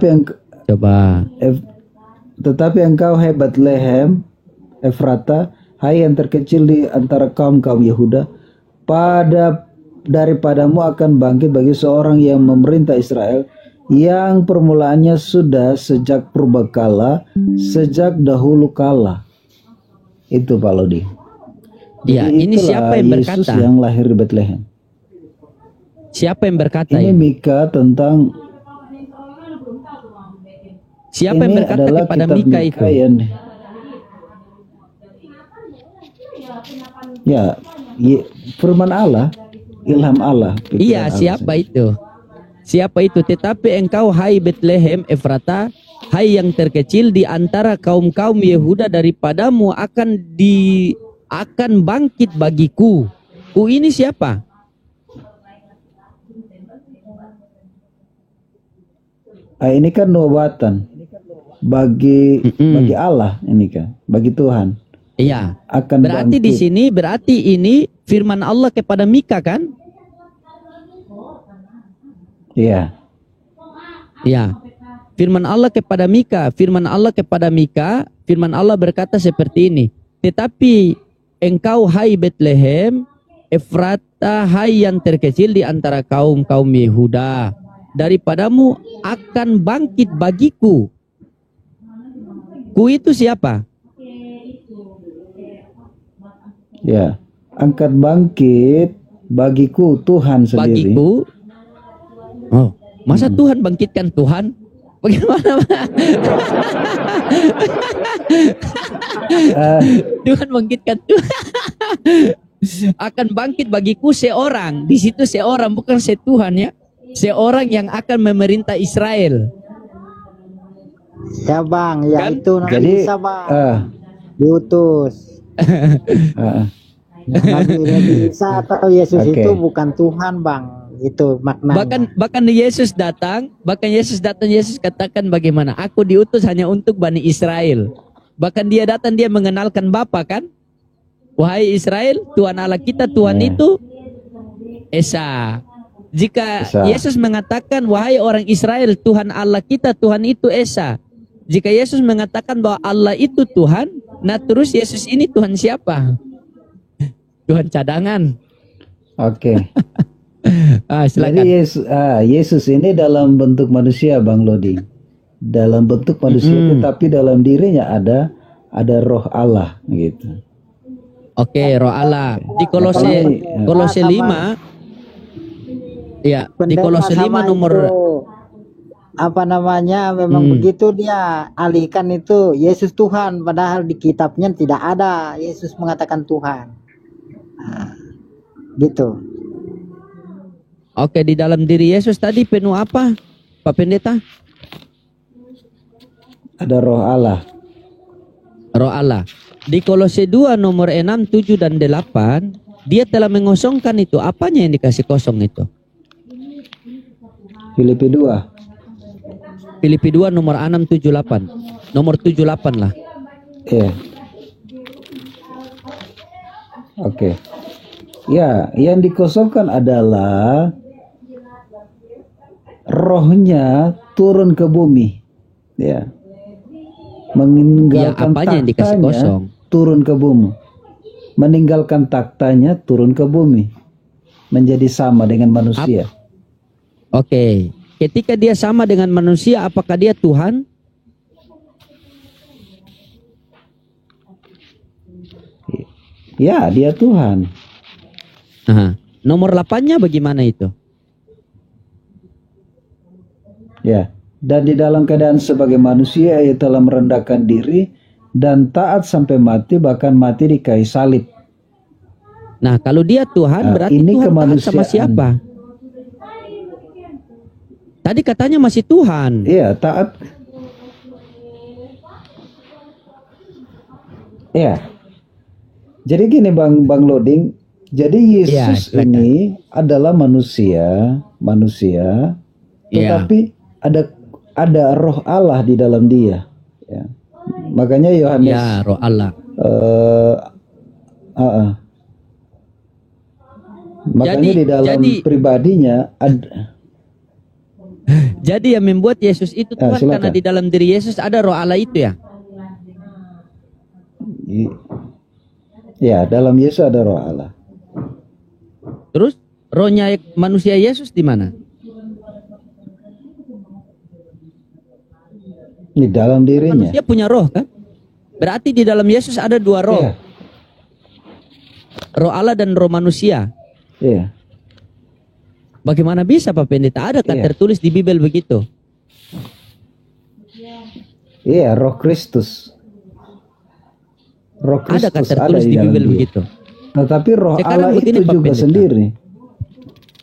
yang Coba. tetapi engkau hai Betlehem Efrata, hai yang terkecil di antara kaum-kaum Yehuda, daripadamu akan bangkit bagi seorang yang memerintah Israel, yang permulaannya sudah sejak purbakala, sejak dahulu kala. Itu Pak Lodi. Ya, Jadi ini siapa yang Yesus berkata? yang lahir di Bethlehem. Siapa yang berkata Ini Mika tentang. Siapa yang berkata kepada Mika itu? Ya, firman Allah, ilham Allah. Iya, siapa itu? Siapa itu? Tetapi engkau hai Bethlehem Efrata, hai yang terkecil di antara kaum-kaum Yehuda, daripadamu akan bangkit bagiku. Ku ini siapa? Ini kan nubuatan bagi Allah, ini kan bagi Tuhan. Iya. Akan berarti bangkit. berarti ini firman Allah kepada Mika kan? Iya. Ya. Firman Allah kepada Mika, firman Allah berkata seperti ini. Tetapi engkau hai Bethlehem Efrata, hai yang terkecil di antara kaum-kaum Yehuda, daripadamu akan bangkit bagiku. Ku itu siapa? Ya, angkat bangkit bagiku Tuhan sendiri. Bagiku. Oh, masa Tuhan bangkitkan Tuhan? Bagaimana? Tuhan bangkitkan Tuhan. Akan bangkit bagiku seorang. Di situ seorang, bukan Tuhan ya. Seorang yang akan memerintah Israel. Ya Bang, ya kan? Itu Nabi jadi, Isa Bang. Diutus. Nabi Isa atau Yesus itu bukan Tuhan Bang. Itu maknanya. Bahkan Yesus datang, Yesus katakan bagaimana? Aku diutus hanya untuk Bani Israel. Bahkan dia datang, dia mengenalkan Bapa kan? Wahai Israel, Tuhan Allah kita, Tuhan itu Esa. Jika Yesus mengatakan, wahai orang Israel, Tuhan Allah kita, Tuhan itu Esa. Jika Yesus mengatakan bahwa Allah itu Tuhan, nah terus Yesus ini Tuhan siapa? Tuhan cadangan. Oke. Silakan. Jadi Yesus ini dalam bentuk manusia, Bang Lodi. Dalam bentuk manusia, tetapi dalam dirinya ada Roh Allah, gitu. Oke, Roh Allah. Di Kolose 5. Ya, di Kolose 5 nomor apa namanya, memang begitu dia alihkan itu Yesus Tuhan, padahal di kitabnya tidak ada Yesus mengatakan Tuhan. Gitu. Oke, di dalam diri Yesus tadi penuh apa, Pak Pendeta? Ada Roh Allah. Roh Allah. Di Kolose 2 nomor 6, 7 dan 8, dia telah mengosongkan itu. Apanya yang dikasih kosong itu? Filipi 2 nomor 6, 7, 8. Nomor 7, 8 lah. Iya. Oke. Ya, yang dikosongkan adalah Rohnya turun ke bumi. Ya. Meninggalkan taktanya, turun ke bumi. Meninggalkan taktanya, turun ke bumi. Menjadi sama dengan manusia. Oke. Ketika dia sama dengan manusia, apakah dia Tuhan? Ya, dia Tuhan. Aha. Nomor 8-nya bagaimana itu? Ya, dan di dalam keadaan sebagai manusia, ia telah merendahkan diri dan taat sampai mati, bahkan mati di kayu salib. Nah, kalau dia Tuhan, berarti ini Tuhan taat sama siapa? Tadi katanya masih Tuhan. Iya, taat. Iya. Jadi gini Bang Loading. Jadi Yesus ini adalah manusia, tetapi ada Roh Allah di dalam dia. Ya. Makanya Yohanes. Ya, Roh Allah. Makanya di dalam pribadinya ada. Jadi yang membuat Yesus itu Tuhan silakan. karena di dalam diri Yesus ada roh Allah itu ya. Ya, dalam Yesus ada roh Allah. Terus rohnya manusia Yesus di mana? Di dalam dirinya. Manusia punya roh kan? Berarti di dalam Yesus ada dua roh. Iya. Roh Allah dan roh manusia. Iya. Bagaimana bisa Pak Pendeta? Ada kan Iya. tertulis di Bible begitu? Iya, roh Kristus. Roh Ada kan Kristus ada tertulis di di dalam Bible dia. begitu? Tetapi roh Sekarang Allah begini, itu Pak juga Pendeta. sendiri.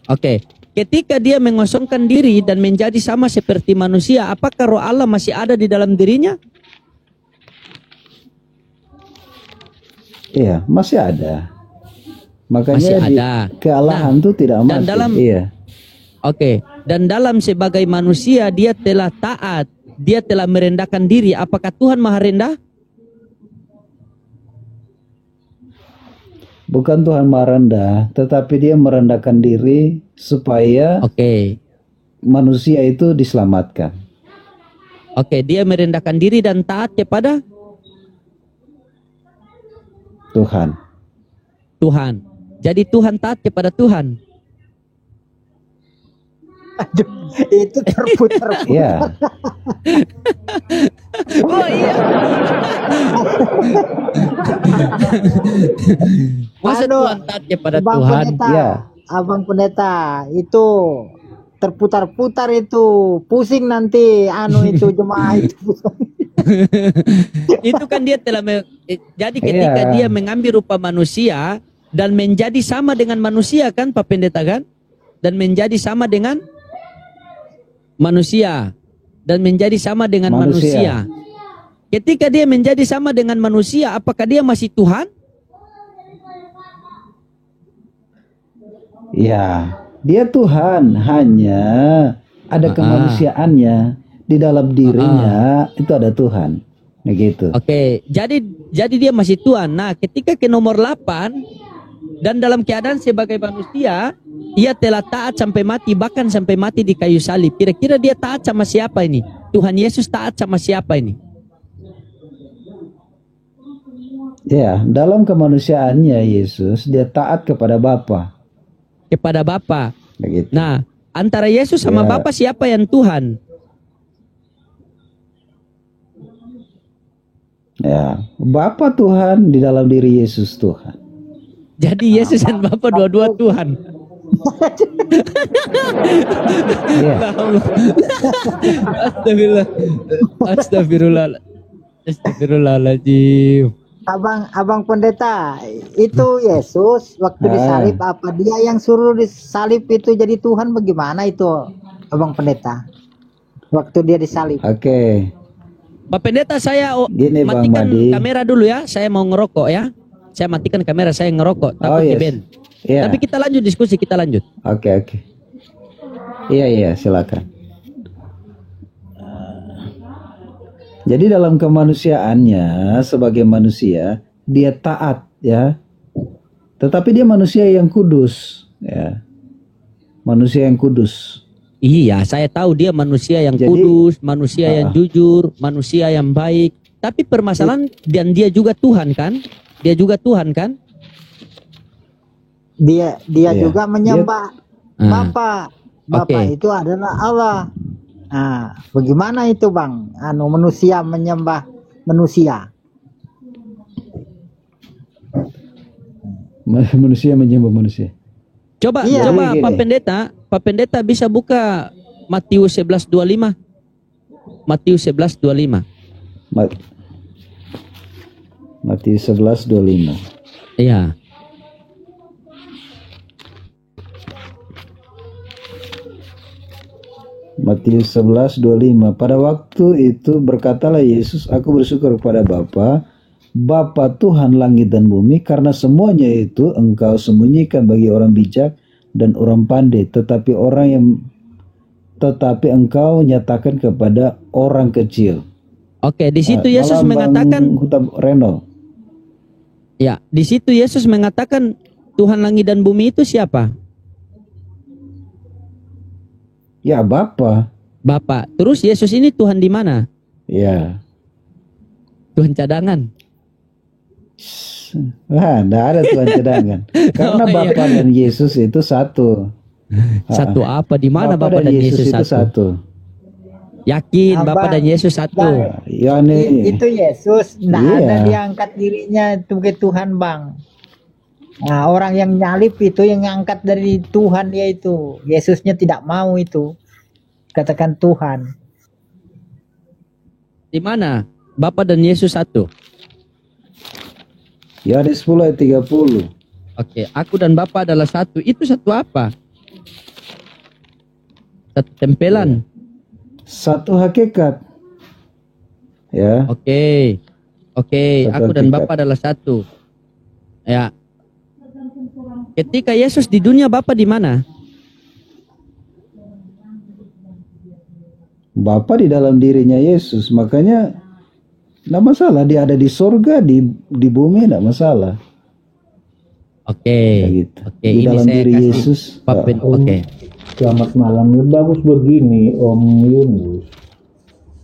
Oke. Ketika dia mengosongkan diri dan menjadi sama seperti manusia, apakah roh Allah masih ada di dalam dirinya? Iya, masih ada. Makanya Masih di ada. kealahan itu tidak dan mati. dalam- Iya. Oke. Dan dalam sebagai manusia dia telah taat, dia telah merendahkan diri. Apakah Tuhan maha rendah? Bukan Tuhan merendah, tetapi dia merendahkan diri supaya Oke. manusia itu diselamatkan. Oke, dia merendahkan diri dan taat kepada Tuhan. Tuhan. Jadi Tuhan taat kepada Tuhan. Aduh, itu terputar. Iya. Oh iya. Masa Aduh, Tuhan taat kepada Abang Tuhan? Pendeta, Iya. Abang Pendeta, itu terputar-putar itu, pusing nanti itu jemaah itu. Itu kan dia telah jadi ketika Iya. dia mengambil rupa manusia dan menjadi sama dengan manusia kan Pak Pendeta kan? Dan menjadi sama dengan manusia dan menjadi sama dengan manusia. Ketika dia menjadi sama dengan manusia, apakah dia masih Tuhan? Ya, dia Tuhan, hanya ada kemanusiaannya di dalam dirinya itu ada Tuhan. Begitu. Oke, jadi dia masih Tuhan. Nah, ketika ke nomor 8 dan dalam keadaan sebagai manusia, ia telah taat sampai mati, bahkan sampai mati di kayu salib. Kira-kira dia taat sama siapa ini? Tuhan Yesus taat sama siapa ini? Ya, dalam kemanusiaannya Yesus dia taat kepada Bapa. Kepada Bapa. Begitu. Nah, antara Yesus sama Ya. Bapa siapa yang Tuhan? Ya, Bapa Tuhan di dalam diri Yesus Tuhan. Jadi Yesus dan Bapa dua-dua Tuhan. Ya, Astagfirullah. Astagfirullah. Astagfirullahaladzim. Abang Pendeta, itu Yesus waktu disalib, apa dia yang suruh disalib itu jadi Tuhan, bagaimana itu Abang Pendeta? Waktu dia disalib. oke. Pak Pendeta, saya Gini, Bang matikan Madi. kamera dulu ya. Saya mau ngerokok ya. Saya matikan kamera, saya ngerokok. Takut yes. Ben. Iya. Tapi kita lanjut diskusi, kita lanjut. Oke. Iya, silakan. Jadi dalam kemanusiaannya sebagai manusia dia taat ya. Tetapi dia manusia yang kudus ya. Manusia yang kudus. Iya, saya tahu dia manusia yang Jadi, kudus, manusia yang jujur, manusia yang baik. Tapi permasalahan dan dia juga Tuhan kan? Dia juga Tuhan kan? Dia Iya. juga menyembah Bapa. Bapa Oke. itu adalah Allah. Nah, bagaimana itu Bang? Manusia menyembah manusia. Manusia menyembah manusia. Coba Iya. coba Gini. Pak Pendeta bisa buka Matius 11:25. Matius 11:25. Matius 11:25. Iya. Matius 11:25. Pada waktu itu berkatalah Yesus, aku bersyukur kepada Bapa, Bapa Tuhan langit dan bumi, karena semuanya itu engkau sembunyikan bagi orang bijak dan orang pandai, tetapi engkau nyatakan kepada orang kecil. Oke, di situ Yesus Malam, mengatakan, Bang Huta Reno. ya, di situ Yesus mengatakan Tuhan langit dan bumi itu siapa? Ya Bapa. Bapa. Terus Yesus ini Tuhan di mana? Ya. Tuhan cadangan. Wah, enggak ada Tuhan cadangan. Karena Oh, iya. Bapa dan Yesus itu satu. Satu apa? Di mana Bapa dan Yesus itu satu? satu. Yakin Bapa Abang, dan Yesus satu. Bang, Ya nih. itu Yesus, nggak Iya. ada diangkat dirinya sebagai Tuhan, Bang. Nah, orang yang nyalip itu yang ngangkat dari Tuhan, dia itu. Yesusnya tidak mau itu. Katakan Tuhan. Di mana Bapa dan Yesus satu? Yohanes 10 ayat 30. Oke, aku dan Bapa adalah satu. Itu satu apa? Satu tempelan. Satu hakikat. Ya. Oke. Oke, Satu aku dan hakikat. Bapa adalah satu. Ya. Ketika Yesus di dunia, Bapa di mana? Bapa di dalam dirinya Yesus, makanya enggak masalah dia ada di surga, di bumi enggak masalah. Oke. Kayak gitu. Oke, Di ini dalam saya diri kasih Yesus. Papen. Oke. Selamat malam. Bagus begini Om Yunus.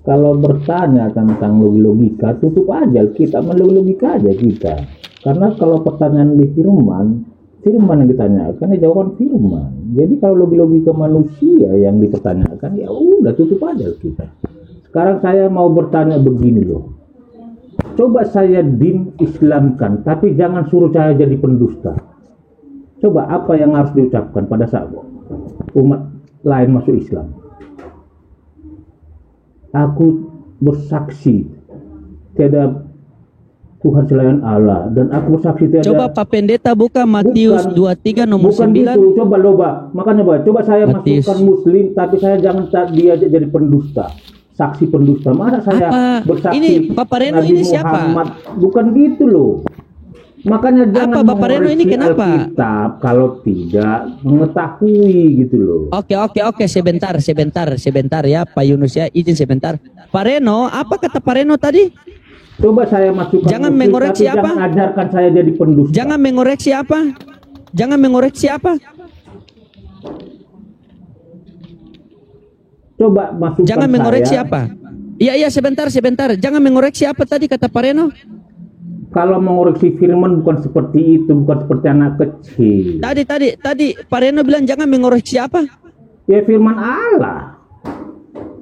Kalau bertanya tentang logika, tutup aja kita, logika aja kita. Karena kalau pertanyaan di firman yang ditanyakan ya jawaban firman. Jadi kalau logika manusia yang dipertanyakan ya udah tutup aja kita. Sekarang saya mau bertanya begini loh. Coba saya Islamkan, tapi jangan suruh saya jadi pendusta. Coba apa yang harus diucapkan pada saat umat lain masuk Islam? Aku bersaksi tiada Tuhan selain Allah, dan aku bersaksi tiada. Coba Pak Pendeta buka Matius 23 nomor bukan 9. gitu. Coba saya Matius. masukkan Muslim, tapi saya jangan dia jadi pendusta, saksi pendusta. Masa saya Apa? bersaksi Ini Bapak Reno Nabi ini siapa? Muhammad. Bukan gitu loh. Makanya jangan Bapak Reno ini mengoreksi kenapa? Alkitab kalau tidak mengetahui gitu loh. Oke, sebentar ya Pak Yunus ya, izin sebentar. Pak Reno, apa kata Pak Reno tadi? Coba saya masukkan Jangan Muslim, mengoreksi tapi apa? jangan ajarkan saya jadi pendusta. Jangan mengoreksi apa? Jangan mengoreksi apa? Coba masukkan Jangan mengoreksi saya. apa? Iya, sebentar. Jangan mengoreksi apa tadi kata Pak Reno? Kalau mengoreksi firman bukan seperti itu, bukan seperti anak kecil. Tadi Pak Reno bilang jangan mengoreksi apa? Ya firman Allah.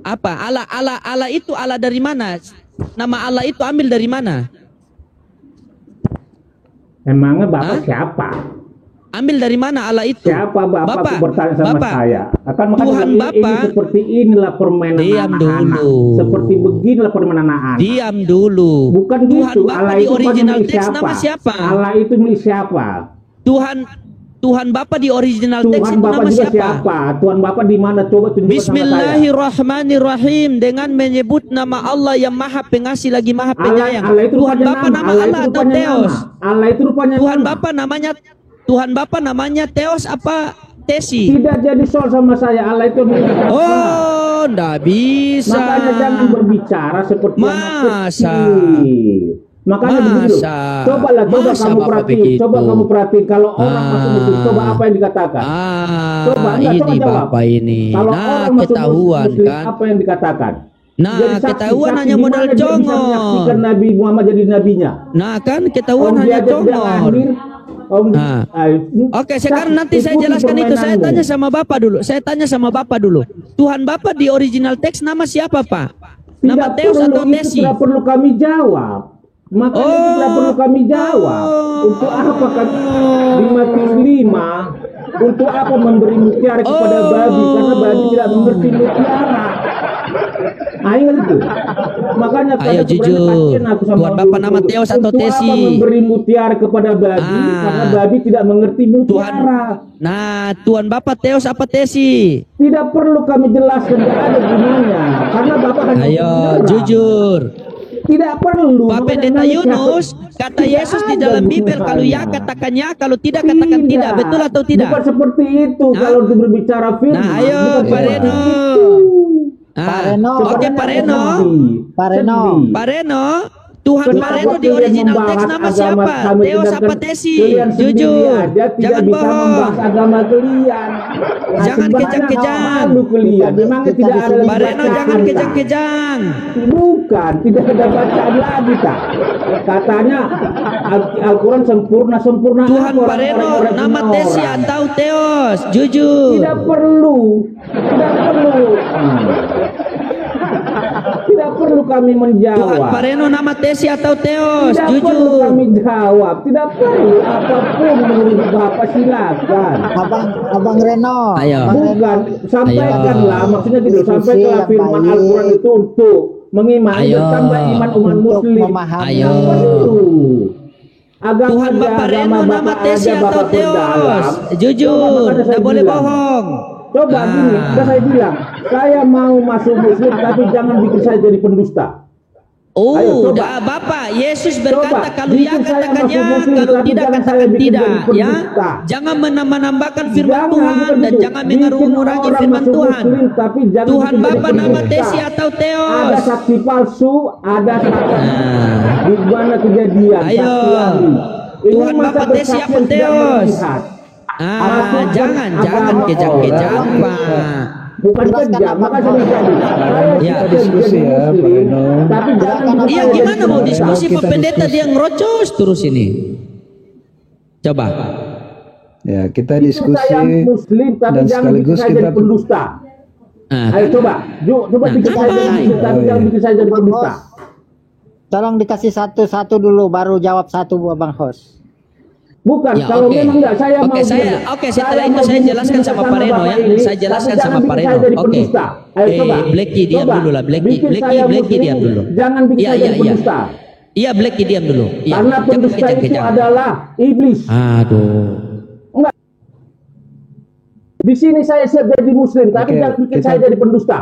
Apa? Allah itu Allah dari mana? Nama Allah itu ambil dari mana? Emangnya Bapak Hah? siapa? Ambil dari mana Allah itu? Siapa Bapak bertanya sama Bapak, saya? Akan makanya Tuhan ini Bapak. seperti inilah permainan Diam anak-anak. dulu. Seperti beginilah permainan anak-anak. Diam dulu. Bukan Tuhan gitu. Bapa Allah di itu original milik text nama siapa? Allah itu milik siapa? Tuhan Bapa di original text Tuhan itu Bapak nama juga siapa? siapa? Tuhan Bapak di mana? Coba tunjukkan sama saya. Bismillahirrahmanirrahim, dengan menyebut nama Allah yang Maha Pengasih lagi Maha Penyayang. Allah itu Tuhan rupanya Bapa nama. nama Allah Allah itu atau rupanya Theos? nama. Allah itu rupanya Tuhan nama. Bapa namanya Theos apa Tesi? Tidak jadi soal sama saya. Allah itu milik siapa? Oh, ndak bisa. Makanya jangan berbicara seperti anak Masa? kecil. Makanya begitu. Masa? Coba Masa kamu Bapak perhatiin. begitu? Coba kamu perhatiin kalau orang masuk Muslim, coba apa yang dikatakan? Coba ini jawab. Bapak ini. Kalau Nah, orang masuk ketahuan Muslim, kan. apa yang dikatakan? Nah, Jadi saksi, ketahuan hanya di modal mana dia bisa congor. menyaksikan Nabi Muhammad jadi nabinya. Nah, kan ketahuan Om hanya dia tidak congor. lahir. Nah. Oke, sekarang nanti saya jelaskan itu. Saya tanya sama Bapak dulu. Tuhan Bapak di original teks nama siapa, Pak? Nama Theos atau Tesi? Tidak perlu kami jawab. Makanya itu tidak perlu kami jawab. Untuk apa kami di Matius 5? Untuk apa memberi mutiara kepada babi? Karena babi tidak mengerti mutiara. Ayo itu. Makanya Ayo jujur. Tuhan Bapa nama Theos atau Tesi? Untuk apa memberi mutiara kepada babi? Karena babi tidak mengerti mutiara. Nah, Tuhan Bapa Theos apa Tesi? Tidak perlu kami jelaskan, tidak ada gunanya. Karena Bapak hanya Ayo menyerang. jujur. Tidak perlu. Pak Pendeta Yunus, kata Yesus di dalam Bible, kalau ya katakan ya, kalau tidak katakan tidak. Betul atau tidak? Bukan seperti itu. Nah. Kalau berbicara firman. Nah, ayo bukan Pak seperti Reno. itu. Ah, Pak Reno. Oke Pak Reno. Pak Reno. Pak Reno, Tuhan Kenapa Pareno di kalian original membahas teks nama agama siapa? kami, Teos sedangkan apa Tesi? kalian sendiri Jujur. aja tidak Jangan bisa bohong. membahas agama kalian. Jangan sebenarnya kejang-kejang. malu kalian. Memangnya Kita tidak di ada sini- lagi Pareno bacaan, jangan tak? kejang-kejang. Bukan, tidak ada bacaan lagi, tak? Katanya Al-Quran sempurna. Tuhan apa Pareno orang-orang nama semua Tesi orang? atau Teos? Jujur. Tidak perlu. Tidak perlu kami Tuhan menjawab. Pareno nama Tesi atau Teos? Tidak perlu Jujur. kami jawab. Tidak perlu apapun menurut Bapak silakan. Abang Reno. Ayo. Abang Reno. Bukan, sampaikanlah. Maksudnya gitu, Diskusi sampaikanlah yang firman baik. Al-Quran itu untuk mengimani Ayo. bertambah iman umat Untuk muslim. memahami. Ayo. Tidak perlu. Agama Tuhan aja, Bapak Reno agama nama Bapak Tesi aja, atau Bapak Teos? berdalam. Jujur. Coba, makanya saya Tidak boleh bilang. bohong. Coba gini, udah saya bilang, saya mau masuk muslim tapi jangan bikin saya jadi pendusta. Oh, Ayo, coba. dah, Bapak, Yesus berkata Coba, kalau ya bikin saya katakan masuk ya, muslim, kalau tapi tidak jangan saya katakan bikin tidak, jadi ya. pendusta. Jangan menambah-nambahkan firman Jangan, Tuhan bukan dan itu. jangan Bikin mengurangi orang firman masuk Tuhan. muslim, tapi jangan Tuhan bikin jadi Bapa nama pendusta. Tesi atau Teos? Ada saksi palsu, ada saksi di mana kejadian. Ayo. saksi ahli. Ini Tuhan masa Bapa Tesi apa bersaksi yang tidak Teos? melihat. Jangan agama kejang-kejang, orang. Pak. Bukan Jelaskan kejam, apa, maka Pak? saya tadi. Saya Ya. tidak Diskusi jadi ya, Pak muslim, Reno. tapi jangan Jelaskan bikin apa? Iya, saya gimana jadi mau Kita diskusi Pak diskusi. Pendeta dia ngerocos terus ini? Coba. Ya, kita Itu diskusi saya muslim, tapi dan jangan bikin sekaligus saya kita jadi pendusta. Nah, Ayo coba, coba Nah, bikin saya jadi apa? muslim, tapi Oh, jangan iya. bikin saya jadi Bang pendusta. Hos. Tolong dikasih satu-satu dulu, baru jawab satu Bang Hos. Bukan, Ya, kalau oke. memang enggak saya Oke, mau saya- bilang, oke, setelah itu mau saya bikin jelaskan muslim sama Pak Reno Bapak ya. ini, Saya jelaskan tapi sama jangan Pak bikin Reno. saya jadi Oke. pendusta. Ayo coba. Blacky diam Coba. dulu lah, Blacky. Bikin Blacky, saya Blacky muslim, diam dulu. Jangan bikin Iya, saya iya, jadi iya. pendusta. Iya, Blacky diam dulu. Iya. Karena Jangan pendusta itu kejang-kejang. adalah iblis. Aduh. Enggak. Di sini saya siap jadi muslim, tapi Oke, jangan bikin kita- saya jadi pendusta.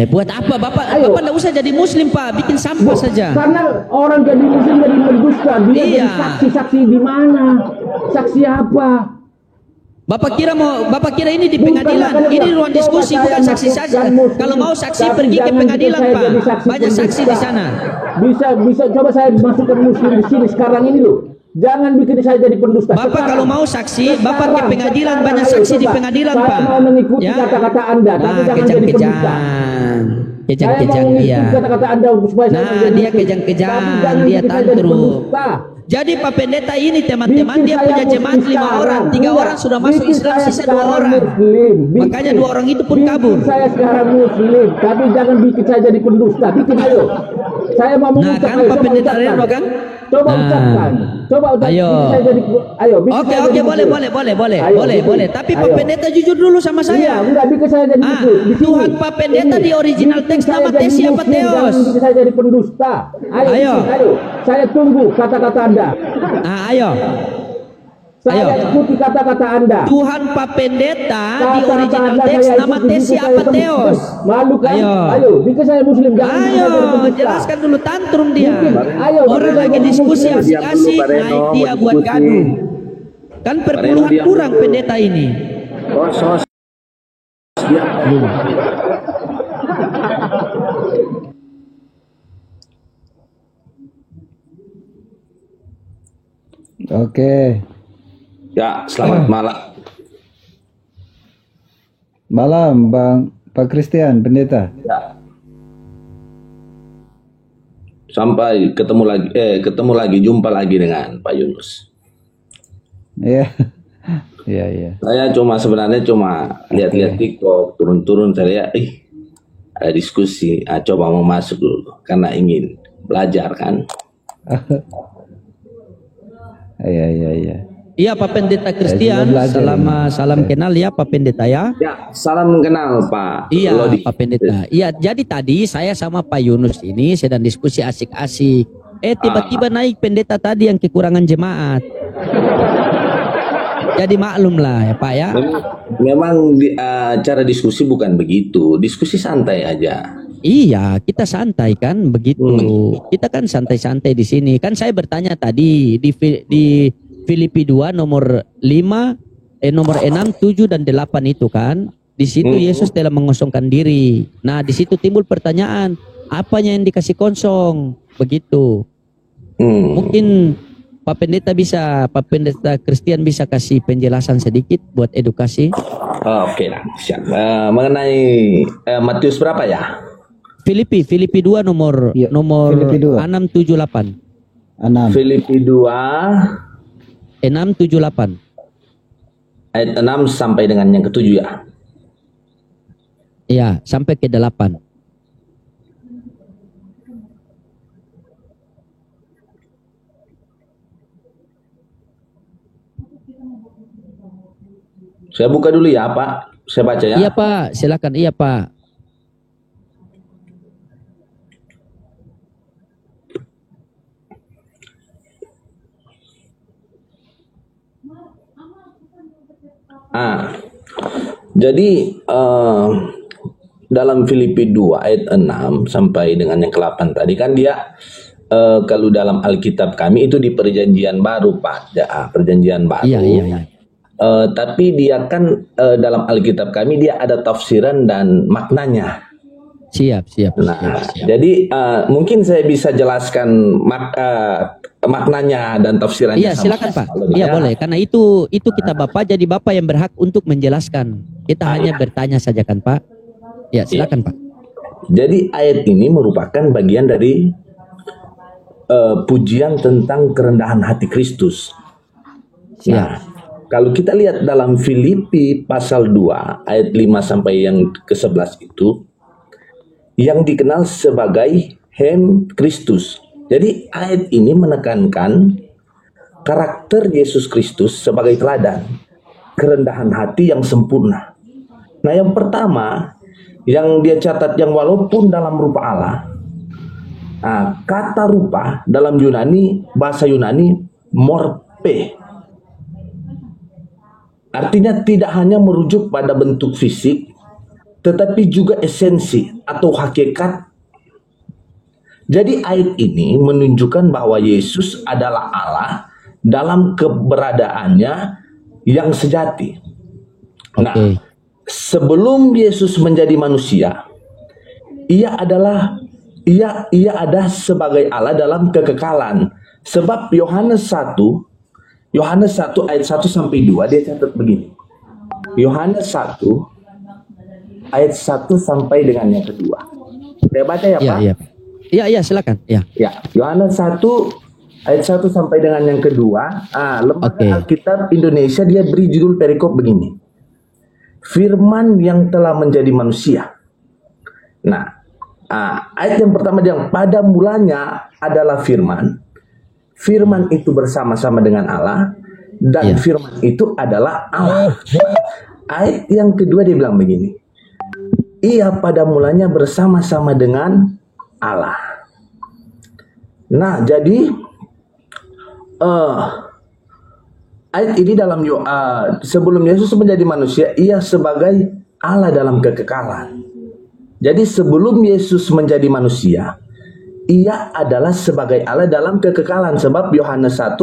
Buat apa Bapak? Ayo. Bapak enggak usah jadi muslim, Pak. Bikin sampah saja. Karena orang jadi muslim jadi pendusta, dia Iya. jadi saksi-saksi di mana? Saksi apa? Bapak kira ini di Bukan, pengadilan. makanya Ini bilang, ruang coba diskusi saya bukan saksi masukkan saja. muslim, Kalau mau saksi tapi pergi ke jangan pengadilan, bikin saya Pak. jadi saksi Banyak saksi di pendusta. sana. Bisa coba saya masukkan muslim di sini sekarang ini loh. Jangan bikin saya jadi pendusta. Bapak Sekarang. kalau mau saksi, Bapak ke Sekarang, pengadilan, sekarang. banyak Ayo, saksi di coba. pengadilan, Saya Pak. mau mengikuti Ya. kata-kata Anda, tapi Nah, jangan jadi pendusta. kejang-kejang. Saya Kejang-kejang mau dia. mengikuti kata-kata Anda supaya saya Nah, menjadi dia muslim. kejang-kejang, Tapi jangan dia bikin saya jadi tantrum. pendusta. Jadi Pak Pendeta ini teman-teman Bikin dia saya punya jemaat muslim 5 orang, sekarang. 3 Enggak. orang sudah masuk Bikin Islam, saya sisa 2 sekarang orang. Muslim. Makanya 2 orang itu pun Bikin kabur. saya sekarang muslim, tapi jangan bikin saya jadi pendusta. Bikin ayo. Saya mau Nah, mengucap. kan ayo, Pak coba Pendeta ucapkan. Reno kan? Coba Nah. ucapkan. Coba ucapkan. Ayo. Bikin saya jadi, ayo. Bikin Oke, saya oke, jadi boleh, muslim. Ayo, boleh, bikin. boleh. Tapi Pak Ayo. Pendeta jujur dulu sama Iya, saya. enggak bikin saya jadi muslim. Di sini. Tuhan Pak Pendeta Ini. di original Bikin teks saya nama jadi Tesi apa muslim, Teos? Jangan bikin saya jadi pendusta. Ayo. Ayo. Bikin, ayo. Saya tunggu kata-kata Anda. Ayo. Saya Ayo. ikuti kata-kata Anda. Tuhan Pak Pendeta di Kata-kata original Anda teks saya nama ikuti, Tesi saya apa sembuh. Teos? Malu kan? Ayo. Bikin saya muslim. Jangan bikin saya jadi Ayo, pendusta. jelaskan dulu tantrum dia. Bikin. Ayo, Orang bikin lagi saya diskusi muslim. asik-asik, Diam dulu, Pak Reno, naik dia mau buat diskusi. gaduh. Kan perpuluhan diam kurang dulu. pendeta ini. Sos. Dia Oke. Ya, selamat malam. Malam Bang Pak Christian Pendeta. Ya. Sampai ketemu lagi, jumpa lagi dengan Pak Yunus. Iya. Iya, iya. Saya sebenarnya cuma lihat-lihat TikTok, turun-turun saya lihat, ada diskusi. Coba mau masuk dulu karena ingin belajar kan. Iya, iya, iya. Iya Pak Pendeta Christian, juga belajar salam kenal ya Pak Pendeta ya. Ya, salam kenal Pak Iya Lodi. Pak Pendeta. Iya, jadi tadi saya sama Pak Yunus ini sedang diskusi asik-asik. Tiba-tiba naik pendeta tadi yang kekurangan jemaat. Jadi maklum lah ya Pak ya. Memang cara diskusi bukan begitu, diskusi santai aja. Iya, kita santai kan begitu. Kita kan santai-santai di sini. Kan saya bertanya tadi di Filipi 2 nomor 5, nomor 6, 7 dan 8 itu kan. Di situ Yesus telah mengosongkan diri. Nah, di situ timbul pertanyaan, apanya yang dikasih kosong? begitu. Mungkin Pak Pendeta Christian bisa kasih penjelasan sedikit buat edukasi. Oke lah, siap. Mengenai Matius berapa ya? Filipi 2 nomor Iya, nomor Filipi 2. 678. 6. Filipi 2 678. ayat 6 sampai dengan yang ke-7 ya. Iya, sampai ke 8. Saya buka dulu ya, Pak. Saya baca ya. Iya, Pak. Silakan. Iya, Pak. Jadi dalam Filipi 2 ayat 6 sampai dengan yang ke-8 tadi kan dia kalau dalam Alkitab kami itu di perjanjian baru, Pak. Ya, perjanjian baru. Iya. Tapi dia kan dalam Alkitab kami dia ada tafsiran dan maknanya. Siap. Nah, jadi mungkin saya bisa jelaskan maknanya dan tafsirannya. Iya, silakan Pak. Iya, boleh. Karena itu kita Bapak, jadi Bapak yang berhak untuk menjelaskan. Kita hanya bertanya saja kan, Pak. Ya, silakan Pak. Jadi ayat ini merupakan bagian dari pujian tentang kerendahan hati Kristus. Nah, kalau kita lihat dalam Filipi pasal 2 ayat 5 sampai yang ke-11 itu yang dikenal sebagai hem Kristus. Jadi ayat ini menekankan karakter Yesus Kristus sebagai teladan kerendahan hati yang sempurna. Nah, yang pertama yang dia catat yang walaupun dalam rupa Allah. Nah, kata rupa dalam Yunani, bahasa Yunani morphe. Artinya tidak hanya merujuk pada bentuk fisik, tetapi juga esensi atau hakikat. Jadi ayat ini menunjukkan bahwa Yesus adalah Allah dalam keberadaannya yang sejati. Nah, sebelum Yesus menjadi manusia, ia ada sebagai Allah dalam kekekalan. Sebab Yohanes 1 ayat 1 sampai 2 dia catat begini. Yohanes 1 ayat 1 sampai dengan yang kedua. Saya baca ya, Pak. Iya, silakan. Ya. Yohanes 1 ayat 1 sampai dengan yang kedua. Lembaga Alkitab Indonesia dia beri judul perikop begini. Firman yang telah menjadi manusia. Nah, ayat yang pertama yang pada mulanya adalah firman. Firman itu bersama-sama dengan Allah dan firman itu adalah Allah. Ayat yang kedua dia bilang begini. Ia pada mulanya bersama-sama dengan Allah. Nah, jadi ayat ini dalam sebelum Yesus menjadi manusia, ia sebagai Allah dalam kekekalan. Jadi sebelum Yesus menjadi manusia, ia adalah sebagai Allah dalam kekekalan. Sebab Yohanes 1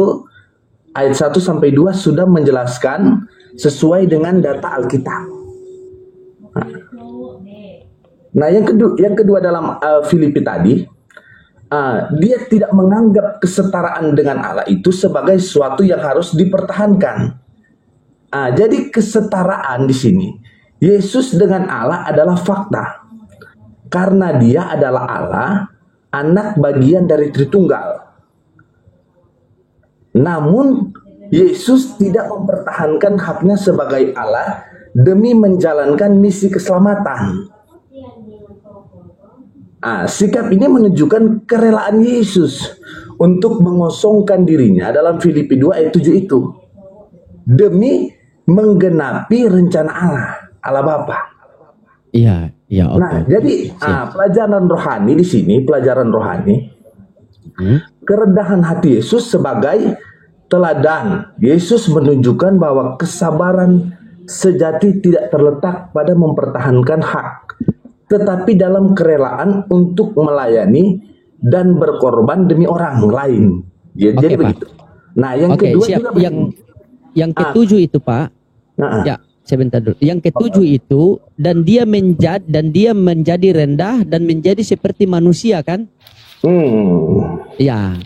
ayat 1 sampai 2 sudah menjelaskan sesuai dengan data Alkitab. Nah, yang kedua dalam Filipi tadi, dia tidak menganggap kesetaraan dengan Allah itu sebagai sesuatu yang harus dipertahankan. Jadi kesetaraan di sini, Yesus dengan Allah adalah fakta. Karena dia adalah Allah, anak bagian dari Tritunggal. Namun, Yesus tidak mempertahankan haknya sebagai Allah demi menjalankan misi keselamatan. Sikap ini menunjukkan kerelaan Yesus untuk mengosongkan dirinya dalam Filipi 2 ayat 7 itu demi menggenapi rencana Allah Bapa. Iya, oke. Nah, jadi pelajaran rohani di sini, pelajaran rohani, kerendahan hati Yesus sebagai teladan. Yesus menunjukkan bahwa kesabaran sejati tidak terletak pada mempertahankan hak, tetapi dalam kerelaan untuk melayani dan berkorban demi orang lain. Jadi begitu. Nah, yang kedua juga yang ketujuh itu, Pak. Ya, sebentar dulu. Yang ketujuh itu dan dia menjadi rendah dan menjadi seperti manusia kan? Ya,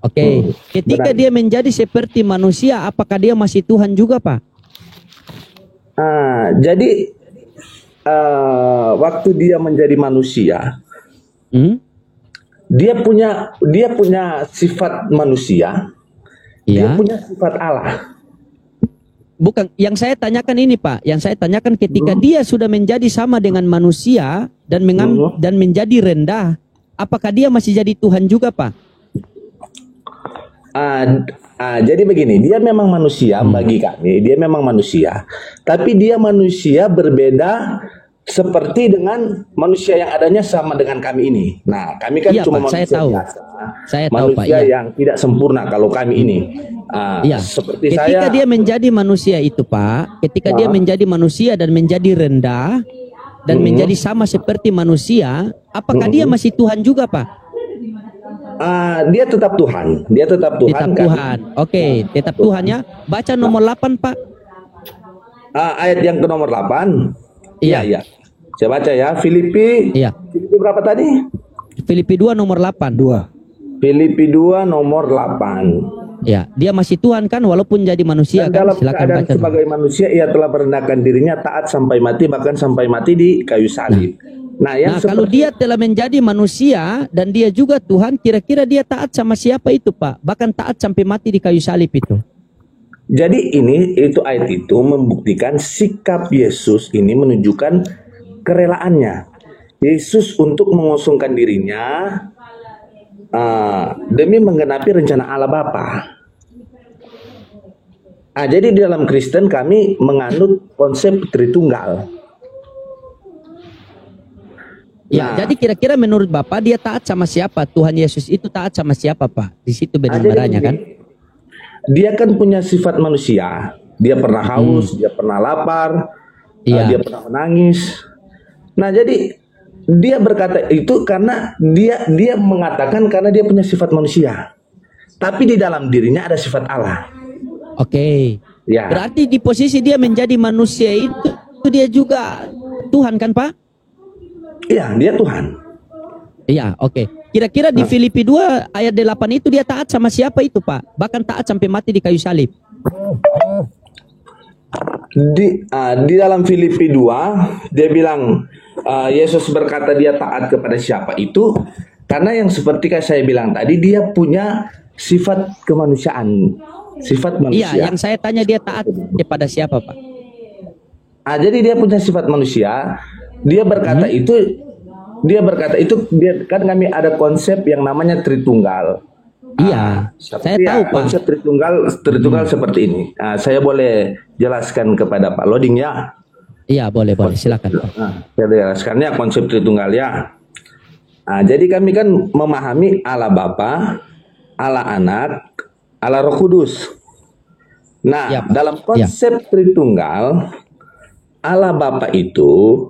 oke. Ketika benar. dia menjadi seperti manusia, apakah dia masih Tuhan juga, Pak? Jadi waktu dia menjadi manusia, Hmm? dia punya sifat manusia, dia Ya. punya sifat Allah. Bukan, yang saya tanyakan ini, Pak. Yang saya tanyakan ketika dia sudah menjadi sama dengan manusia dan dan menjadi rendah, apakah dia masih jadi Tuhan juga, Pak? Jadi begini, dia memang manusia bagi kami, dia memang manusia, tapi dia manusia berbeda seperti dengan manusia yang adanya sama dengan kami ini. Nah, kami kan Iya, cuma Pak, saya manusia tahu. biasa, Saya tahu, Pak. manusia Iya. yang tidak sempurna kalau kami ini. Iya. Seperti Ketika saya, dia menjadi manusia itu, Pak, ketika dia menjadi manusia dan menjadi rendah dan menjadi sama seperti manusia, apakah dia masih Tuhan juga, Pak? dia tetap Tuhan, dia tetap Tuhan. Tetap kan? Tuhan. Oke, tetap Tuhan ya. Baca nomor 8, Pak. Ayat yang ke nomor 8. Iya. Iya. Saya baca ya, Filipi. Iya. Filipi berapa tadi? Filipi 2 nomor 8. 2. Filipi 2 nomor 8. Ya, dia masih Tuhan kan walaupun jadi manusia Dan kan. dalam Silakan keadaan baca. sebagai manusia ia telah merendahkan dirinya taat sampai mati, bahkan sampai mati di kayu salib. Nah, yang Nah, kalau dia telah menjadi manusia dan dia juga Tuhan, kira-kira dia taat sama siapa itu, Pak? Bahkan taat sampai mati di kayu salib itu. Jadi ayat itu membuktikan sikap Yesus ini menunjukkan kerelaannya. Yesus untuk mengosongkan dirinya demi menggenapi rencana Allah Bapa. Jadi di dalam Kristen kami menganut konsep Tritunggal. Ya, Nah, jadi kira-kira menurut Bapak dia taat sama siapa? Tuhan Yesus itu taat sama siapa, Pak? Di situ jadi benar-benarnya kan? dia kan punya sifat manusia. Dia pernah haus, dia pernah lapar, Iya. dia pernah menangis. Nah, jadi dia berkata itu karena dia mengatakan karena dia punya sifat manusia. Tapi di dalam dirinya ada sifat Allah. Oke. Ya. Berarti di posisi dia menjadi manusia itu dia juga Tuhan kan, Pak? Iya, dia Tuhan. Iya, oke. Kira-kira di Filipi 2 ayat 8 itu dia taat sama siapa itu, Pak? Bahkan taat sampai mati di kayu salib. Di dalam Filipi 2 dia bilang Yesus berkata dia taat kepada siapa itu karena yang seperti kayak saya bilang tadi dia punya sifat kemanusiaan, sifat manusia. Iya, yang saya tanya dia taat kepada siapa, Pak? Jadi dia punya sifat manusia. Dia berkata dia kan kami ada konsep yang namanya Tritunggal. Iya, saya tahu, Pak. Konsep Tritunggal seperti ini. Saya boleh jelaskan kepada Pak Loding ya. Iya, boleh, silakan. Saya jelaskannya konsep Tritunggal ya. Jadi kami kan memahami Allah Bapa, Allah Anak, Allah Roh Kudus. Nah, Ya, Pak. dalam konsep Tritunggal, Allah Bapa itu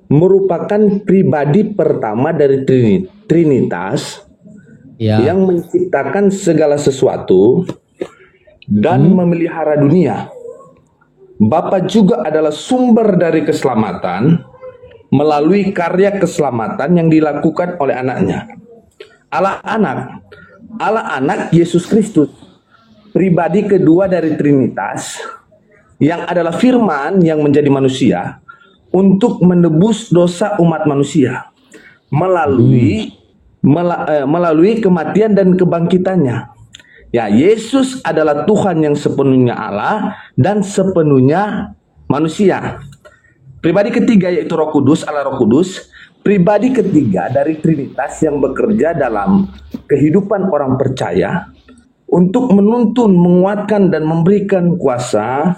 merupakan pribadi pertama dari Trinitas Ya. yang menciptakan segala sesuatu dan memelihara dunia. Bapa juga adalah sumber dari keselamatan melalui karya keselamatan yang dilakukan oleh anaknya. Allah Anak Yesus Kristus, pribadi kedua dari Trinitas yang adalah firman yang menjadi manusia untuk menebus dosa umat manusia melalui kematian dan kebangkitannya. Ya, Yesus adalah Tuhan yang sepenuhnya Allah dan sepenuhnya manusia. Pribadi ketiga yaitu Roh Kudus, Allah Roh Kudus, pribadi ketiga dari Trinitas yang bekerja dalam kehidupan orang percaya untuk menuntun, menguatkan dan memberikan kuasa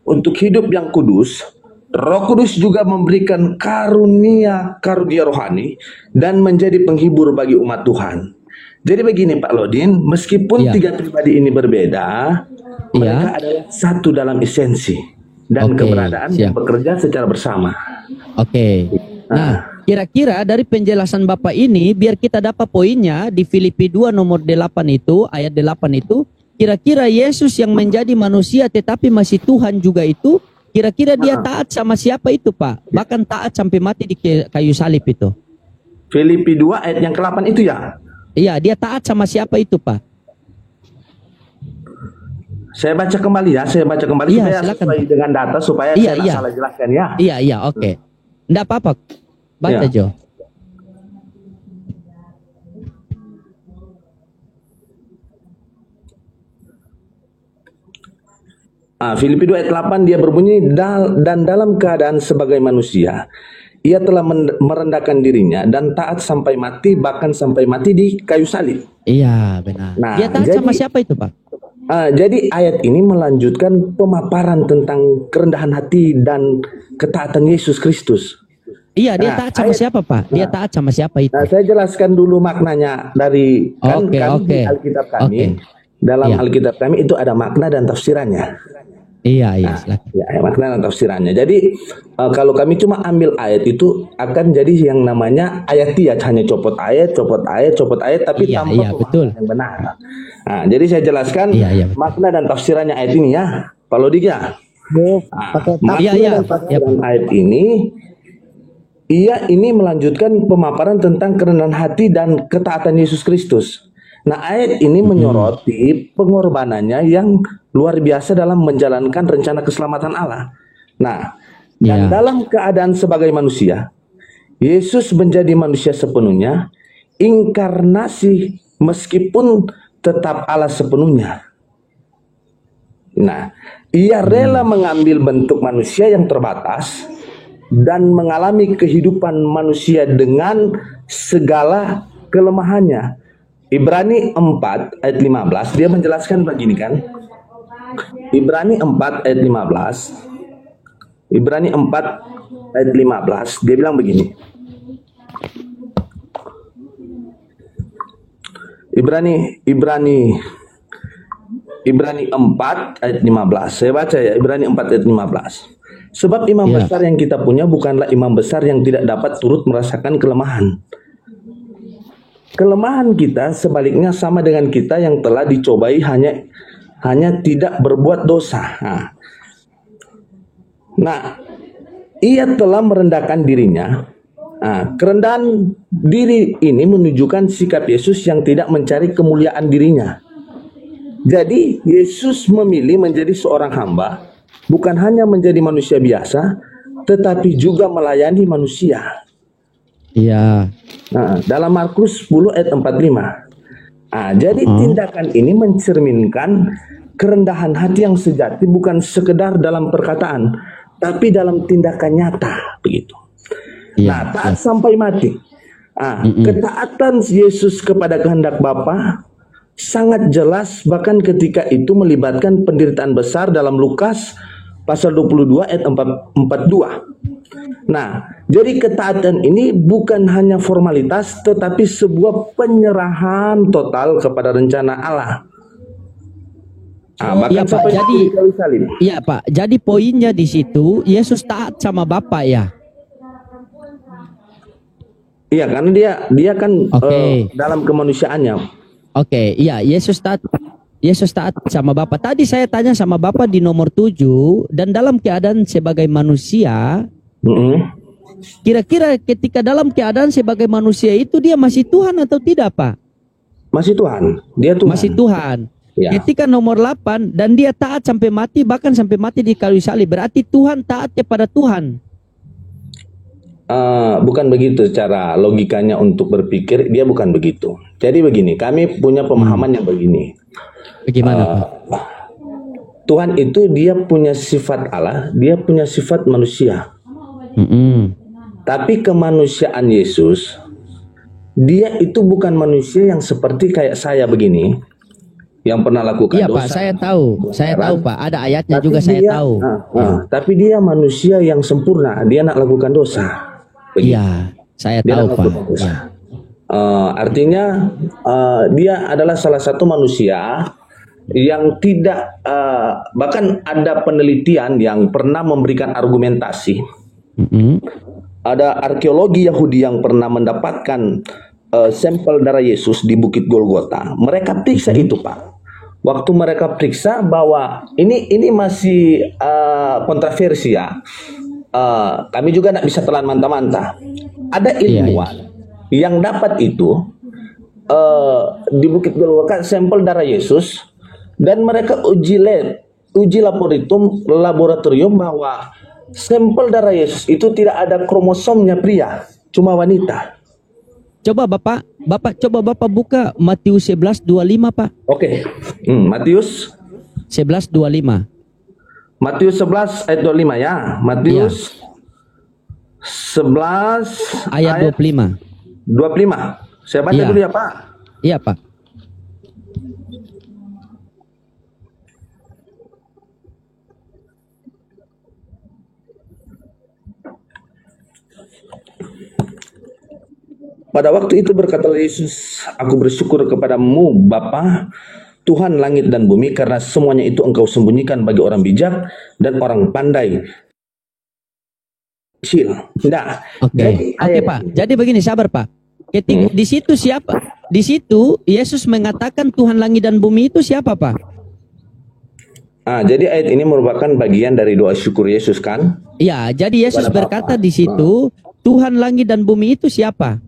untuk hidup yang kudus. Roh Kudus juga memberikan karunia rohani dan menjadi penghibur bagi umat Tuhan. Jadi begini Pak Lodin, meskipun tiga pribadi ini berbeda, mereka adalah satu dalam esensi dan keberadaan yang bekerja secara bersama. Oke. Nah, kira-kira dari penjelasan Bapak ini, biar kita dapat poinnya di Filipi 2 nomor 8 itu, ayat 8 itu, kira-kira Yesus yang menjadi manusia tetapi masih Tuhan juga itu, kira-kira dia taat sama siapa itu, Pak? Bahkan taat sampai mati di kayu salib itu. Filipi 2 ayat yang ke-8 itu ya? Iya, dia taat sama siapa itu, Pak? Saya baca kembali ya, Iya, supaya silakan, sesuai Pak. dengan data supaya Iya, saya nggak iya. salah jelaskan ya. Iya, oke. Enggak apa-apa. Baca, Iya. Jo. Filipi 2 ayat 8 dia berbunyi, dan dalam keadaan sebagai manusia, ia telah merendahkan dirinya dan taat sampai mati, bahkan sampai mati di kayu salib. Iya, benar. Nah, Dia taat sama siapa itu, Pak? Jadi ayat ini melanjutkan pemaparan tentang kerendahan hati dan ketaatan Yesus Kristus. Iya, dia Nah, taat sama siapa, Pak? Dia taat sama siapa itu? Nah, saya jelaskan dulu maknanya dari Oke, di Alkitab kami. Oke. Dalam Iya. Alkitab kami itu ada makna dan tafsirannya. Iya, silakan. Ya, makna dan tafsirannya. Jadi kalau kami cuma ambil ayat itu akan jadi yang namanya ayatiyat, hanya copot ayat, tapi Iya, tanpa pemahaman betul. yang benar. Nah, jadi saya jelaskan Iya, betul. makna dan tafsirannya ayat ini ya, Pak Lodik ya. Pakai Makna Iya. dan tafsiran ayat ini, ini melanjutkan pemaparan tentang kerendahan hati dan ketaatan Yesus Kristus. Nah, ayat ini menyoroti pengorbanannya yang luar biasa dalam menjalankan rencana keselamatan Allah. Nah, dan Iya. dalam keadaan sebagai manusia, Yesus menjadi manusia sepenuhnya, inkarnasi meskipun tetap Allah sepenuhnya. Nah, ia rela mengambil bentuk manusia yang terbatas dan mengalami kehidupan manusia dengan segala kelemahannya. Ibrani 4 ayat 15 dia menjelaskan begini kan. Ibrani 4 ayat 15. Ibrani 4 ayat 15 dia bilang begini. Ibrani 4 ayat 15. Saya baca ya, Ibrani 4 ayat 15. Sebab imam Ya. besar yang kita punya bukanlah imam besar yang tidak dapat turut merasakan kelemahan. Kelemahan kita sebaliknya sama dengan kita yang telah dicobai hanya tidak berbuat dosa. Nah, ia telah merendahkan dirinya. Nah, kerendahan diri ini menunjukkan sikap Yesus yang tidak mencari kemuliaan dirinya. Jadi, Yesus memilih menjadi seorang hamba, bukan hanya menjadi manusia biasa, tetapi juga melayani manusia. Iya. Nah, dalam Markus 10 ayat 45. Jadi tindakan ini mencerminkan kerendahan hati yang sejati bukan sekedar dalam perkataan, tapi dalam tindakan nyata, begitu. Iya. Nah, taat sampai mati. Ketaatan Yesus kepada kehendak Bapa sangat jelas, bahkan ketika itu melibatkan penderitaan besar dalam Lukas pasal 22 ayat 42. Nah, jadi ketaatan ini bukan hanya formalitas, tetapi sebuah penyerahan total kepada rencana Allah. Bahkan Iya, Pak. sampai Jadi di kayu salib. iya, Pak. Jadi poinnya di situ Yesus taat sama Bapa ya. Iya, karena dia kan Oke. dalam kemanusiaannya. Oke, iya, Yesus taat sama Bapa. Tadi saya tanya sama Bapa di nomor 7 dan dalam keadaan sebagai manusia, kira-kira ketika dalam keadaan sebagai manusia itu dia masih Tuhan atau tidak, Pak? Masih Tuhan, dia Tuhan. Masih Tuhan. Ya. Ketika nomor 8 dan dia taat sampai mati, bahkan sampai mati di kayu salib, berarti Tuhan taat kepada Tuhan. Bukan begitu cara logikanya untuk berpikir, dia bukan begitu. Jadi begini, kami punya pemahaman yang begini. Bagaimana, Pak? Tuhan itu dia punya sifat Allah, dia punya sifat manusia. Tapi kemanusiaan Yesus, dia itu bukan manusia yang seperti kayak saya begini, yang pernah lakukan Iya, dosa. Pak, saya tahu, Pak. Ada ayatnya Tapi juga saya dia- tahu. Tapi dia manusia yang sempurna, dia nak lakukan dosa. Begitu. Iya, saya Dia tahu, nak Pak. lakukan dosa. Ya. Artinya dia adalah salah satu manusia yang tidak bahkan ada penelitian yang pernah memberikan argumentasi. Ada arkeologi Yahudi yang pernah mendapatkan sampel darah Yesus di Bukit Golgota. Mereka periksa itu, Pak. Waktu mereka periksa bahwa ini masih kontroversi ya. Kami juga tidak bisa telan mantah-mantah. Ada ilmuwan yang dapat itu di Bukit Golgota sampel darah Yesus, dan mereka uji laboratorium bahwa sampel darah Yesus itu tidak ada kromosomnya pria, cuma wanita. Coba Bapak buka Matius 11:25, Pak. Oke. Matius 11:25. Matius 11 ayat 25 ya. Matius 11 Ayat 25. 25. Saya baca Iya. dulu ya, Pak. Iya, Pak. Pada waktu itu berkatalah Yesus, aku bersyukur kepadamu Bapa, Tuhan langit dan bumi, karena semuanya itu engkau sembunyikan bagi orang bijak dan orang pandai. Kecil. Nah, Oke, Pak. Jadi begini, sabar, Pak. Ketika di situ siapa? Di situ Yesus mengatakan Tuhan langit dan bumi itu siapa, Pak? Jadi ayat ini merupakan bagian dari doa syukur Yesus kan? Ya, jadi Yesus berkata di situ Tuhan langit dan bumi itu siapa?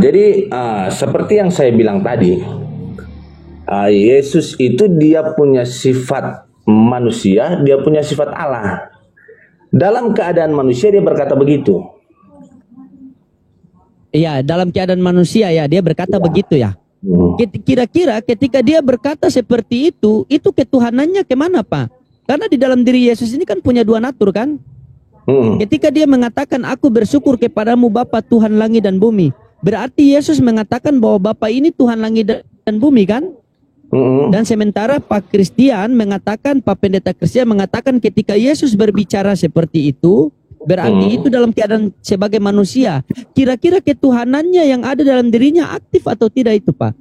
Jadi seperti yang saya bilang tadi, Yesus itu dia punya sifat manusia, dia punya sifat Allah. Dalam keadaan manusia dia berkata begitu. Iya, dalam keadaan manusia ya dia berkata begitu ya. Kira-kira ketika dia berkata seperti itu ketuhanannya kemana, Pak? Karena di dalam diri Yesus ini kan punya dua natur kan? Ketika dia mengatakan aku bersyukur kepadamu Bapa Tuhan langit dan bumi, berarti Yesus mengatakan bahwa Bapa ini Tuhan langit dan bumi kan? Dan sementara Pak Pendeta Kristian mengatakan ketika Yesus berbicara seperti itu, berarti itu dalam keadaan sebagai manusia. Kira-kira ketuhanannya yang ada dalam dirinya aktif atau tidak itu, Pak?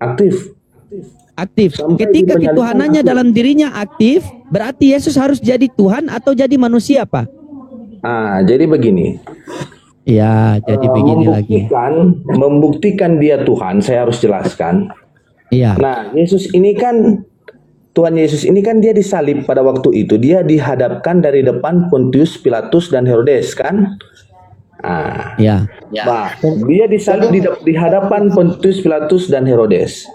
Aktif. Ketika ketuhanannya dalam dirinya aktif, berarti Yesus harus jadi Tuhan atau jadi manusia, Pak? Jadi begini. Ya, jadi begini lagi. Membuktikan dia Tuhan, saya harus jelaskan. Iya. Nah, Tuhan Yesus ini kan dia disalib pada waktu itu. Dia dihadapkan dari depan Pontius Pilatus dan Herodes kan? Ya. Nah, dia disalib di hadapan Pontius Pilatus dan Herodes.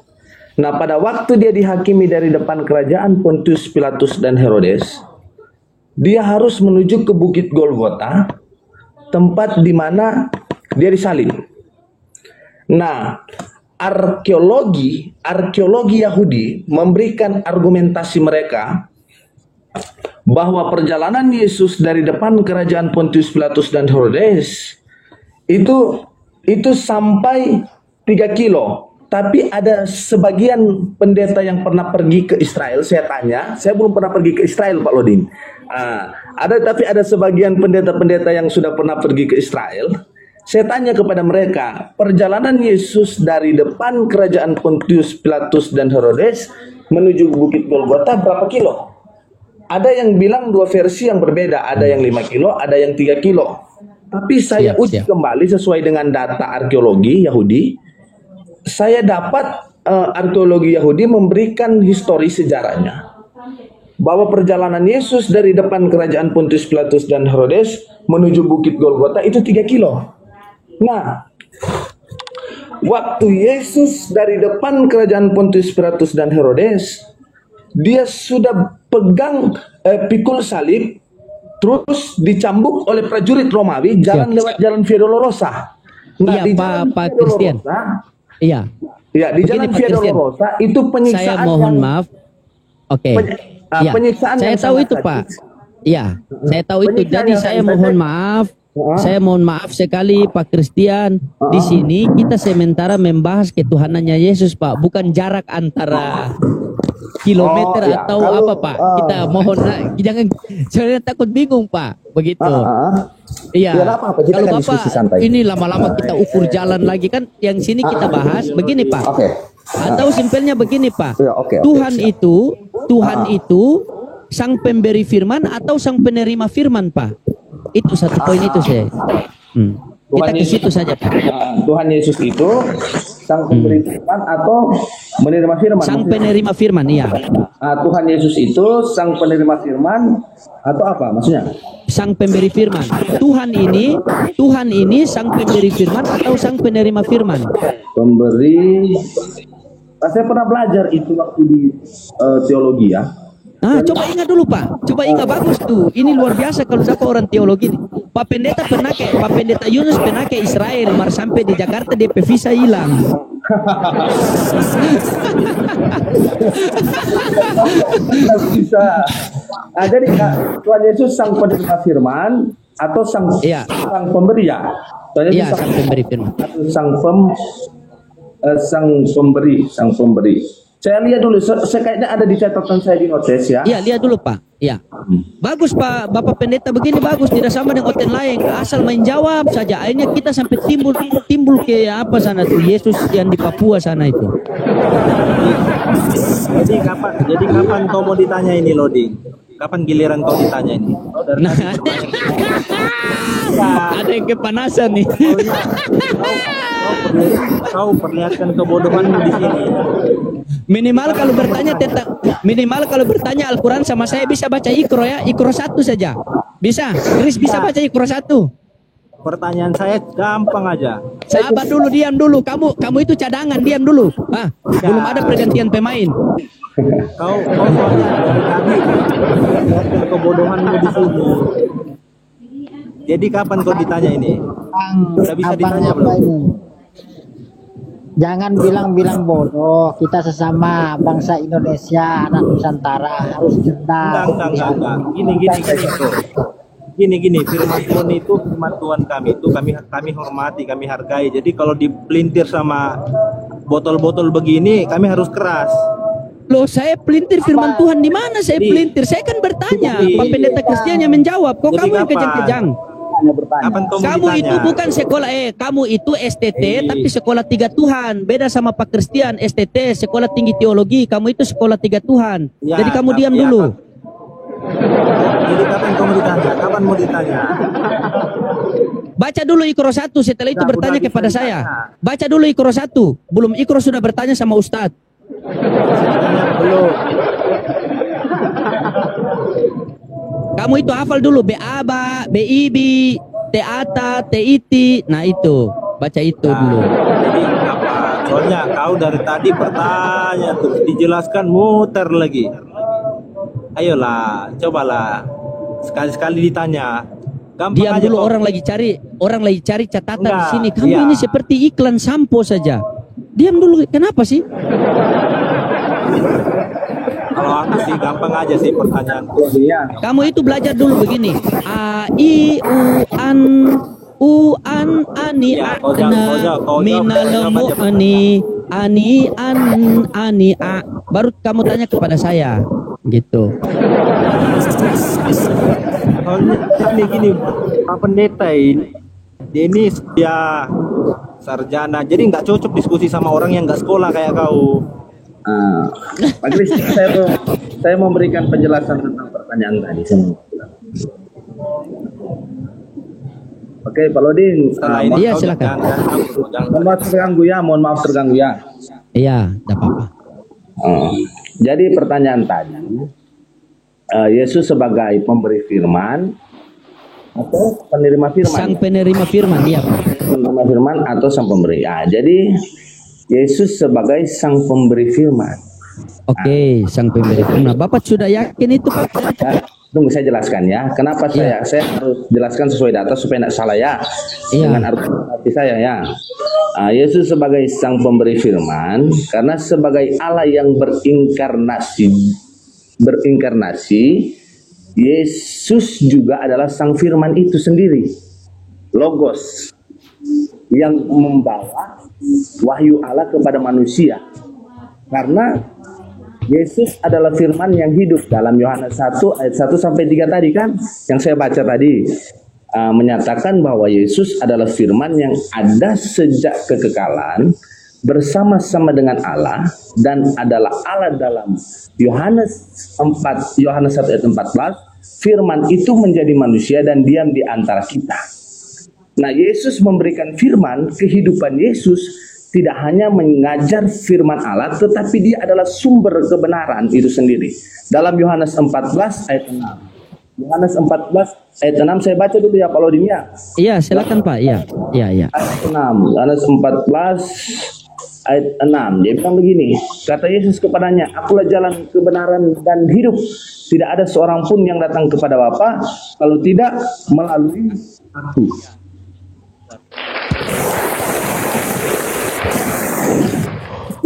Nah, pada waktu dia dihakimi dari depan kerajaan Pontius Pilatus dan Herodes, dia harus menuju ke Bukit Golgota, tempat di mana dia disalib. Nah, arkeologi Yahudi memberikan argumentasi mereka bahwa perjalanan Yesus dari depan kerajaan Pontius Pilatus dan Herodes itu sampai 3 kilo. Tapi ada sebagian pendeta yang pernah pergi ke Israel, saya tanya, saya belum pernah pergi ke Israel, Pak Lodin. Tapi ada sebagian pendeta-pendeta yang sudah pernah pergi ke Israel. Saya tanya kepada mereka, perjalanan Yesus dari depan kerajaan Pontius Pilatus dan Herodes menuju Bukit Golgota berapa kilo? Ada yang bilang dua versi yang berbeda, ada yang 5 kilo, ada yang 3 kilo. Tapi saya uji kembali sesuai dengan data arkeologi Yahudi. Saya dapat arkeologi Yahudi memberikan histori sejarahnya. Bahwa perjalanan Yesus dari depan kerajaan Pontius Pilatus dan Herodes menuju Bukit Golgota itu 3 kilo. Nah, waktu Yesus dari depan kerajaan Pontius Pilatus dan Herodes, dia sudah pegang pikul salib, terus dicambuk oleh prajurit Romawi, lewat jalan Via Dolorosa. Nah, di Pak Kristian. Iya. Ya, di jalan Via Dolorosa itu penyiksaan. Saya mohon maaf. Oke. Penyiksaan saya tahu itu, Pak. Iya, saya tahu itu. Jadi saya mohon maaf. Saya mohon maaf sekali Pak Kristian. Di sini kita sementara membahas ketuhanannya Yesus, Pak, bukan jarak antara kilometer atau apa, Pak. Kita mohon jangan, saya takut bingung, Pak. Begitu. Iya. Kalau Bapak ini lama-lama kita ukur jalan lagi kan, yang sini kita bahas begini, Pak. Atau simpelnya begini, Pak. Tuhan itu sang pemberi firman atau sang penerima firman, Pak. Itu satu poin itu saya. Kita ke situ saja, Pak. Tuhan Yesus itu sang pemberi firman atau menerima firman? Sang penerima firman, iya. Tuhan Yesus itu sang penerima firman atau apa maksudnya? Sang pemberi firman. Tuhan ini sang pemberi firman atau sang penerima firman? Pemberi. Saya pernah belajar itu waktu di teologi ya. Coba ingat dulu Pak. Coba ingat, bagus tuh. Ini luar biasa kalau siapa orang teologi. Pak Pendeta Yunus pernah ke Israel, mar sampai di Jakarta DP visa hilang. Bisa. Jadi Tuhan Yesus sang penerima firman atau sang pemberi ya? Iya, sang pemberi firman. Atau sang pemberi. Saya lihat dulu, saya kayaknya ada di catatan saya di notes ya. Iya, lihat dulu Pak. Iya. Bagus Pak, Bapak Pendeta begini bagus, tidak sama dengan hotel lain. Asal main jawab saja. Akhirnya kita sampai timbul ke apa sana tuh, Yesus yang di Papua sana itu. Jadi kapan kau mau ditanya ini, Lodi? Kapan giliran kau ditanya ini? Ada yang kepanasan nih. Kau perlihatkan kebodohanmu di sini. Minimal kalau bertanya Al-Quran sama saya bisa baca Iqra ya, Iqra 1 saja. Bisa? Chris bisa baca Iqra 1? Pertanyaan saya gampang aja. Sabar dulu, diam dulu. Kamu itu cadangan, diam dulu. Belum ada pergantian pemain. Kau soalnya dari tadi perlihatkan kebodohanmu di sini. Jadi kapan kau ditanya ini? Sudah bisa ditanya belum? Jangan bilang-bilang bodoh. Kita sesama bangsa Indonesia, anak Nusantara harus cerdas. Enggak. Gini. Firman Tuhan itu firman Tuhan kami itu kami hormati, kami hargai. Jadi kalau dipelintir sama botol-botol begini, kami harus keras. Loh, saya pelintir firman Tuhan di mana saya pelintir? Saya kan bertanya. Pak Pendeta Kristian yang menjawab. Kok kamu yang kejang-kejang? Kamu itu bukan sekolah kamu itu STT tapi sekolah 3 Tuhan. Beda sama Pak Kristian, STT sekolah tinggi teologi, kamu itu sekolah 3 Tuhan. Jadi kamu diam dulu. Jadi kapan kamu ditanya? Kapan mau ditanya? Baca dulu Iqra 1, setelah itu bertanya kepada saya. Baca dulu Iqra 1. Belum Iqra sudah bertanya sama Ustadz. Belum. Kamu itu hafal dulu BABA, BIB, Teata, TIT. Nah itu, baca itu dulu. Jadi apa? Soalnya kau dari tadi bertanya tuh, dijelaskan muter lagi. Ayolah, cobalah. Sekali-sekali ditanya. Gampang Diam aja dulu, kok. orang lagi cari catatan di Enggak, sini. Kamu iya. ini seperti iklan sampo saja. Diam dulu, kenapa sih? Kalau aku sih gampang aja sih pertanyaan. Kamu itu belajar dulu begini. A I U an ani Ya, a kau minal mu'ani ani a. Baru kamu tanya kepada saya gitu. Soalnya gini, Pak Pendeta ini ya sarjana, jadi nggak cocok diskusi sama orang yang nggak sekolah kayak kau. Pak Kris, saya mau memberikan penjelasan tentang pertanyaan tadi. Oke, Pak Lodin. Iya, silakan. Mohon maaf terganggu ya. Iya, tidak apa-apa. Jadi pertanyaan tadi, Yesus sebagai pemberi firman atau penerima firman? Sang penerima firman, iya Pak. Penerima firman atau sang pemberi. Jadi Yesus sebagai sang pemberi firman. Oke, sang pemberi firman. Bapak sudah yakin itu Pak? Tunggu saya jelaskan ya. Kenapa saya harus jelaskan sesuai data supaya tidak salah ya. Dengan arti saya ya. Yesus sebagai sang pemberi firman karena sebagai Allah yang berinkarnasi, Yesus juga adalah sang firman itu sendiri. Logos yang membawa wahyu Allah kepada manusia. Karena Yesus adalah firman yang hidup dalam Yohanes 1 ayat 1 sampai 3 tadi kan yang saya baca tadi menyatakan bahwa Yesus adalah firman yang ada sejak kekekalan bersama-sama dengan Allah dan adalah Allah dalam Yohanes 1 ayat 14. Firman itu menjadi manusia dan diam di antara kita. Nah, Yesus memberikan firman, kehidupan Yesus tidak hanya mengajar firman Allah, tetapi dia adalah sumber kebenaran itu sendiri. Dalam Yohanes 14 ayat 6. Yohanes 14 ayat 6, saya baca dulu ya Pak Lodin ya. Iya, silakan Pak. Iya. Ayat 6. Yohanes 14 ayat 6. Dia bilang begini, kata Yesus kepadanya, "Akulah jalan, kebenaran dan hidup. Tidak ada seorang pun yang datang kepada Bapa kalau tidak melalui aku."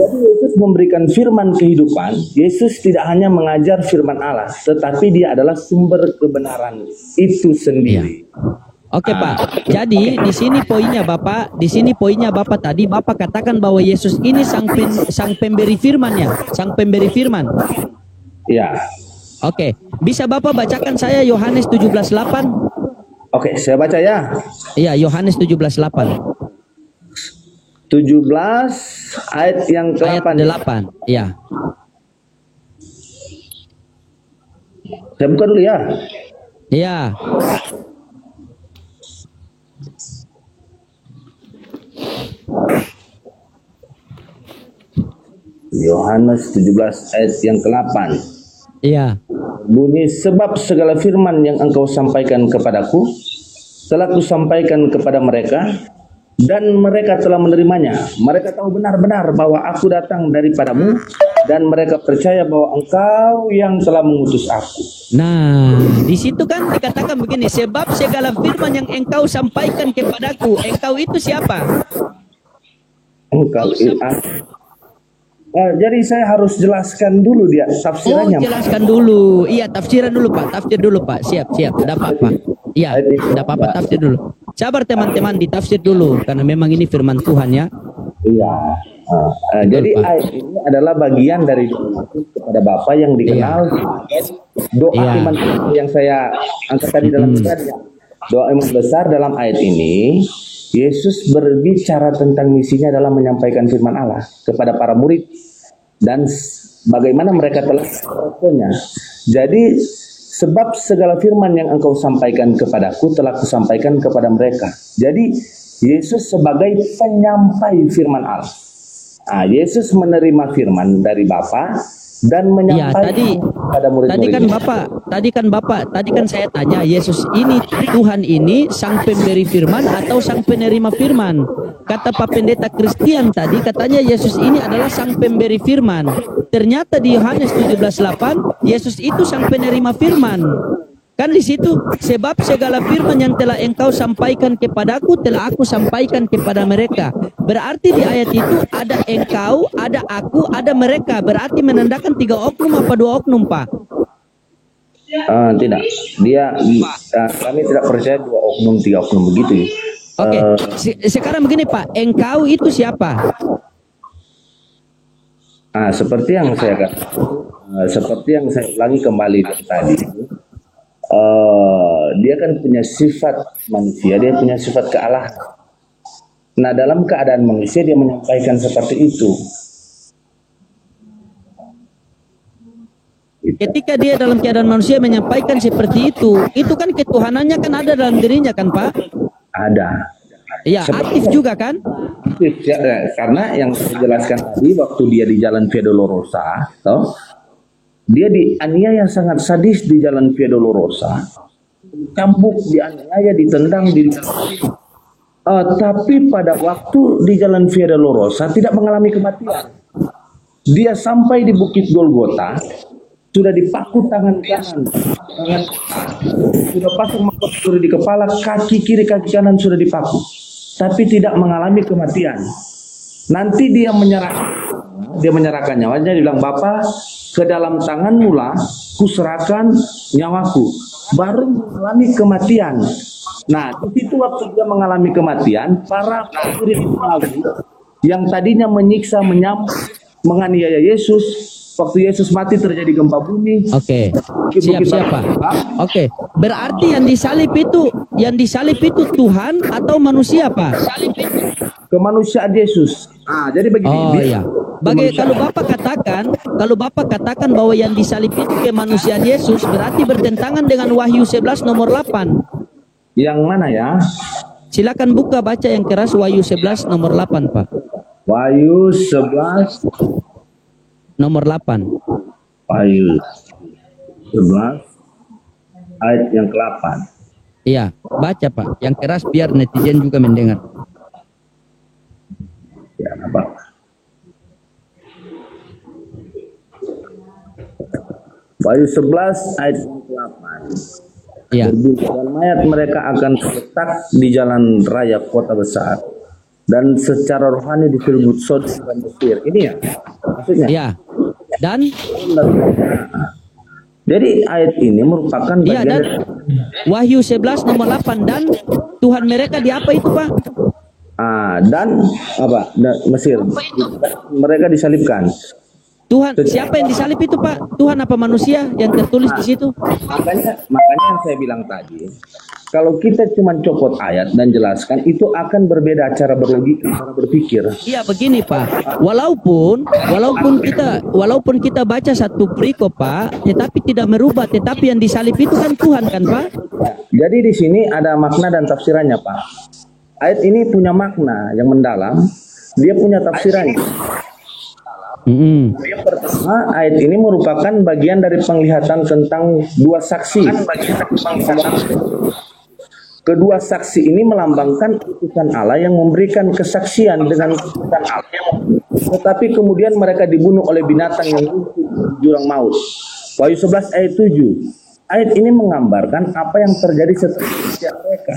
Jadi Yesus memberikan firman kehidupan. Yesus tidak hanya mengajar firman Allah, tetapi dia adalah sumber kebenaran itu sendiri. Oke Pak. Jadi di sini poinnya Bapak, tadi Bapak katakan bahwa Yesus ini sang pemberi firman ya, sang pemberi firman. Ya. Oke, bisa Bapak bacakan saya Yohanes 17:8? Oke, saya baca ya. Iya, Yohanes 17:8. 17 ayat yang Ayat ke-8. 8. Iya. Saya buka dulu ya. Iya. Yohanes 17 ayat yang ke-8. Iya. Bunyi, sebab segala firman yang engkau sampaikan kepadaku telah kusampaikan kepada mereka, dan mereka telah menerimanya. Mereka tahu benar-benar bahwa aku datang daripadamu, dan mereka percaya bahwa engkau yang telah mengutus aku. Nah, di situ kan dikatakan begini, sebab segala firman yang engkau sampaikan kepadaku, engkau itu siapa? Engkau jadi saya harus jelaskan dulu dia tafsirannya. Oh, jelaskan dulu. Iya, tafsiran dulu Pak. Tafsir dulu Pak. Siap. Tidak apa-apa. Iya, tidak apa-apa, tafsir dulu. Sabar teman-teman, ditafsir dulu karena memang ini firman Tuhan ya. Iya. Jadi ayat ini adalah bagian dari doa kepada Bapa yang dikenal doa iman yang saya angkat tadi dalam tadi. Doa iman besar dalam ayat ini, Yesus berbicara tentang misinya dalam menyampaikan firman Allah kepada para murid dan bagaimana mereka telah meresponnya. Jadi sebab segala firman yang engkau sampaikan kepadaku telah kusampaikan kepada mereka. Jadi Yesus sebagai penyampai firman Allah. Yesus menerima firman dari Bapa dan menyampaikan kepada murid-murid. Tadi kan saya tanya, Yesus ini, Tuhan ini sang pemberi firman atau sang penerima firman? Kata Pak Pendeta Christian tadi, katanya Yesus ini adalah sang pemberi firman. Ternyata di Yohanes 17:8, Yesus itu sang penerima firman. Kan di situ, sebab segala firman yang telah engkau sampaikan kepadaku telah aku sampaikan kepada mereka. Berarti di ayat itu ada engkau, ada aku, ada mereka. Berarti menandakan 3 oknum apa 2 oknum Pak? Tidak. Kami tidak percaya 2 oknum, 3 oknum begitu. Oke. Sekarang begini Pak, engkau itu siapa? Seperti yang saya katakan, seperti yang saya ulangi kembali dari tadi. Dia kan punya sifat manusia, dia punya sifat kealahan. Nah, dalam keadaan manusia dia menyampaikan seperti itu. Ketika dia dalam keadaan manusia menyampaikan seperti itu kan ketuhanannya kan ada dalam dirinya kan Pak? Ada. Iya, aktif juga kan? Aktif ya, karena yang saya jelaskan tadi waktu dia di Jalan Via Dolorosa, dia dianiaya sangat sadis di Jalan Via Dolorosa, cambuk, dianiaya, ditendang, tapi pada waktu di Jalan Via Dolorosa tidak mengalami kematian. Dia sampai di Bukit Golgota, sudah dipaku tangan kanan, sudah pasang mahkota di kepala, kaki kiri, kaki kanan sudah dipaku, tapi tidak mengalami kematian. Nanti dia menyerahkan nyawanya, dia bilang, Bapa, ke dalam tanganmu lah kuserahkan nyawaku, baru mengalami kematian. Nah, di situ waktu dia mengalami kematian, para murid yang tadinya menyiksa, menganiaya Yesus, waktu Yesus mati terjadi gempa bumi. Oke. Siap Pak. Oke. Berarti yang disalib itu Tuhan atau manusia Pak? Kemanusiaan Yesus. Jadi begini. Oh iya. Kalau Bapak katakan bahwa yang disalib itu kemanusiaan Yesus, berarti bertentangan dengan Wahyu 11 nomor 8. Yang mana ya? Silakan baca yang keras Wahyu 11 nomor 8 Pak. Wahyu 11 nomor 8. Wahyu 11 ayat yang ke-8. Iya, baca Pak. Yang keras biar netizen juga mendengar. Ya, apa? Wahyu 11 ayat yang ke-8. Iya. Dan mayat mereka akan terletak di jalan raya kota besar dan secara rohani disebut Sodom dan Mesir. Ini ya maksudnya. Iya. Dan jadi ayat ini merupakan iya, bagian dan Wahyu 11 nomor 8, dan Tuhan mereka di apa itu Pak? dan apa? Mesir. Mereka disalibkan. Tuhan, siapa yang disalib itu Pak? Tuhan apa manusia yang tertulis di situ? Makanya yang saya bilang tadi, kalau kita cuma copot ayat dan jelaskan, itu akan berbeda cara berlogika, cara berpikir. Iya begini Pak, walaupun kita baca satu perikop Pak, tetapi tidak merubah, tetapi yang disalib itu kan Tuhan kan Pak? Jadi di sini ada makna dan tafsirannya Pak. Ayat ini punya makna yang mendalam, dia punya tafsirannya. Yang pertama, ayat ini merupakan bagian dari penglihatan tentang dua saksi. Kedua saksi ini melambangkan utusan Allah yang memberikan kesaksian dengan utusan Allah. Tetapi kemudian mereka dibunuh oleh binatang yang jurang maut. Wahyu 11 ayat 7. Ayat ini menggambarkan apa yang terjadi setelah mereka.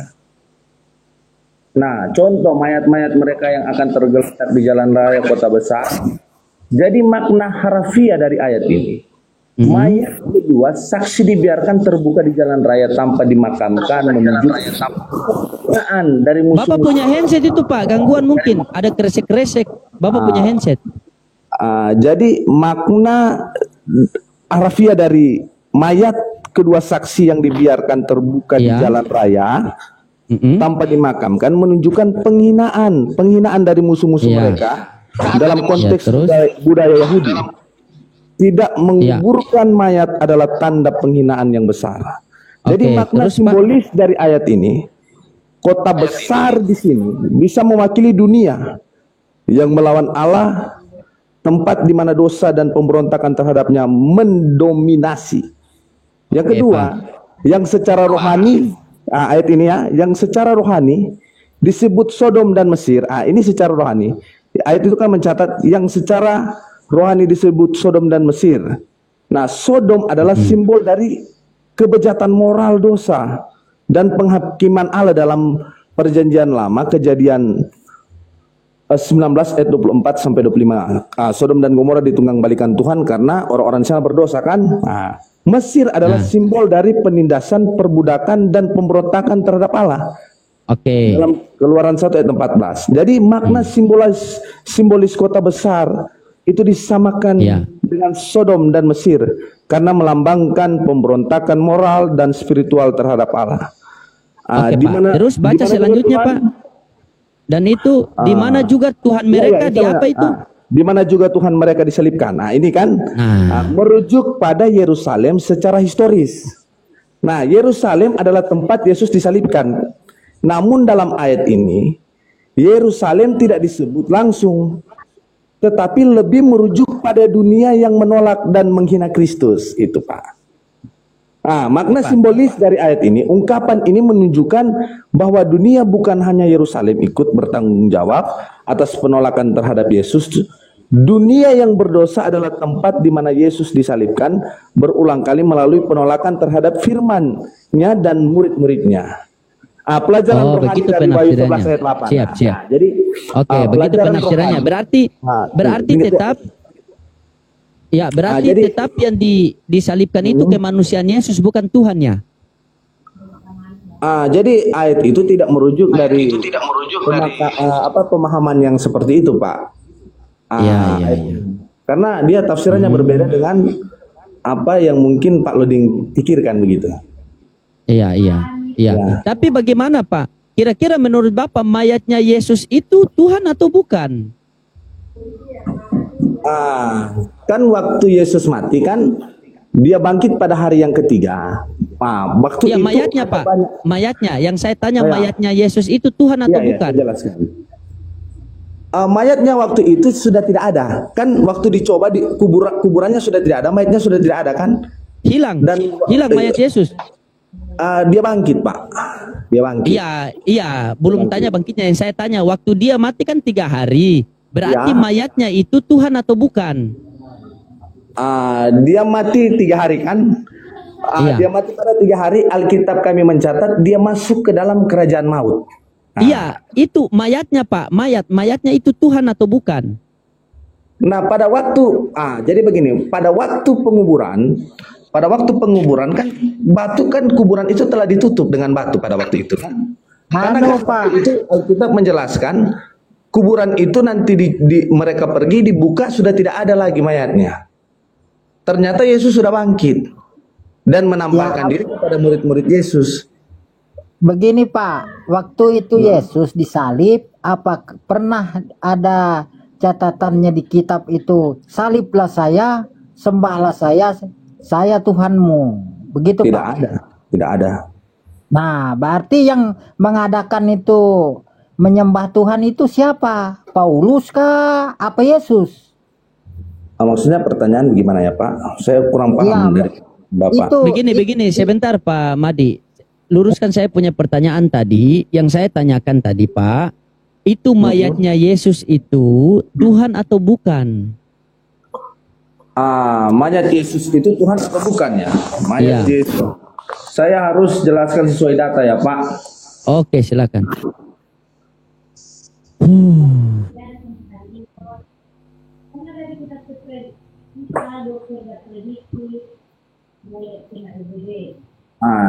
Nah, contoh mayat-mayat mereka yang akan tergeletak di jalan raya kota besar. Jadi makna harafiah dari ayat ini, mayat kedua saksi dibiarkan terbuka di jalan raya tanpa dimakamkan, menunjukkan kepunyaan dari musuh. Bapak punya handset itu Pak, gangguan mungkin, ada kresek-kresek. Bapak punya handset. Jadi makna harafiah dari mayat kedua saksi yang dibiarkan terbuka di jalan raya tanpa dimakamkan menunjukkan penghinaan dari musuh-musuh mereka. Dalam konteks budaya Yahudi, tidak menguburkan mayat adalah tanda penghinaan yang besar. Jadi makna simbolis dari ayat ini, kota besar di sini bisa mewakili dunia yang melawan Allah, tempat di mana dosa dan pemberontakan terhadapnya mendominasi. Yang kedua, yang secara rohani, ayat ini ya, yang secara rohani disebut Sodom dan Mesir. Ini secara rohani. Ayat itu kan mencatat yang secara rohani disebut Sodom dan Mesir. Nah, Sodom adalah simbol dari kebejatan moral dosa dan penghakiman Allah dalam perjanjian lama, Kejadian 19 ayat 24 sampai 25. Sodom dan Gomora ditunggang balikan Tuhan karena orang-orang di sana berdosa kan. Mesir adalah simbol dari penindasan, perbudakan dan pemberontakan terhadap Allah. Dalam Keluaran 1 ayat 14. Jadi makna simbolis kota besar itu disamakan dengan Sodom dan Mesir karena melambangkan pemberontakan moral dan spiritual terhadap Allah. Terus baca selanjutnya Pak. Dan itu di mana juga Tuhan mereka di apa itu? Di mana juga Tuhan mereka disalibkan. Ini kan merujuk pada Yerusalem secara historis. Nah, Yerusalem adalah tempat Yesus disalibkan. Namun dalam ayat ini, Yerusalem tidak disebut langsung, tetapi lebih merujuk pada dunia yang menolak dan menghina Kristus. Itu Pak. Makna simbolis dari ayat ini, ungkapan ini menunjukkan bahwa dunia bukan hanya Yerusalem ikut bertanggung jawab atas penolakan terhadap Yesus. Dunia yang berdosa adalah tempat di mana Yesus disalibkan berulang kali melalui penolakan terhadap firman-Nya dan murid-muridnya. Pelajaran rohani dari Wahyu 11 ayat 8. Siap. Jadi begitu penafsirannya. Berarti tetap tetap yang disalibkan itu kemanusiaan Yesus, bukan Tuhannya. Jadi ayat itu tidak merujuk dari pemahaman yang seperti itu, Pak. Karena dia tafsirannya berbeda dengan apa yang mungkin Pak Loding pikirkan begitu. Iya. Tapi bagaimana Pak? Kira-kira menurut Bapak mayatnya Yesus itu Tuhan atau bukan? Kan waktu Yesus mati kan dia bangkit pada hari yang ketiga. Waktu itu mayatnya Pak. Mayatnya. Yang saya tanya mayatnya Yesus itu Tuhan atau bukan? Saya jelaskan. mayatnya waktu itu sudah tidak ada. Kan waktu dicoba di kuburannya sudah tidak ada, mayatnya sudah tidak ada kan? Hilang. Dan Hilang mayat Yesus. dia bangkit, Pak. Dia bangkit. Iya, belum tanya bangkitnya. Yang saya tanya, waktu dia mati kan 3 hari. Berarti Ya. mayatnya itu Tuhan atau bukan? Dia mati 3 hari kan? Iya. Dia mati pada 3 hari. Alkitab kami mencatat dia masuk ke dalam kerajaan maut. Iya, itu mayatnya Pak. Mayatnya itu Tuhan atau bukan? Nah, pada waktu jadi begini, pada waktu penguburan kan batu kan kuburan itu telah ditutup dengan batu pada waktu itu kan. Karena Pak. itu Alkitab menjelaskan kuburan itu nanti mereka pergi dibuka sudah tidak ada lagi mayatnya. Ternyata Yesus sudah bangkit dan menampakkan diri kepada murid-murid Yesus. Begini Pak, waktu itu Yesus disalib, apa pernah ada catatannya di kitab itu, saliblah saya, sembahlah saya Tuhanmu. Begitu Tidak Pak? ada, tidak ada. Nah, berarti yang mengadakan itu menyembah Tuhan itu siapa? Paulus kah? Apa Yesus? Maksudnya pertanyaan gimana ya Pak? Saya kurang paham dari Bapak. Itu Begini, sebentar Pak Madi. Luruskan saya punya pertanyaan tadi. Yang saya tanyakan tadi Pak, itu mayatnya Yesus itu Tuhan atau bukan? Mayat Yesus itu Tuhan atau bukan ya? Mayat Iya. Yesus. Saya harus jelaskan sesuai data ya Pak. Oke, silakan.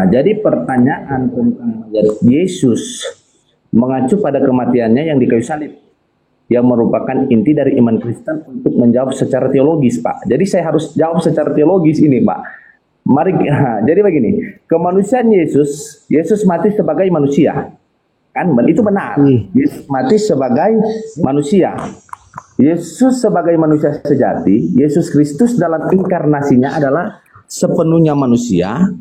Jadi pertanyaan tentang mayat Yesus mengacu pada kematiannya yang di kayu salib, yang merupakan inti dari iman Kristen untuk menjawab secara teologis, Pak. Jadi saya harus jawab secara teologis ini, Pak. Mari, jadi begini, kemanusiaan Yesus mati sebagai manusia, kan? Itu benar. Yesus mati sebagai manusia. Yesus sebagai manusia sejati, Yesus Kristus dalam inkarnasinya adalah sepenuhnya manusia.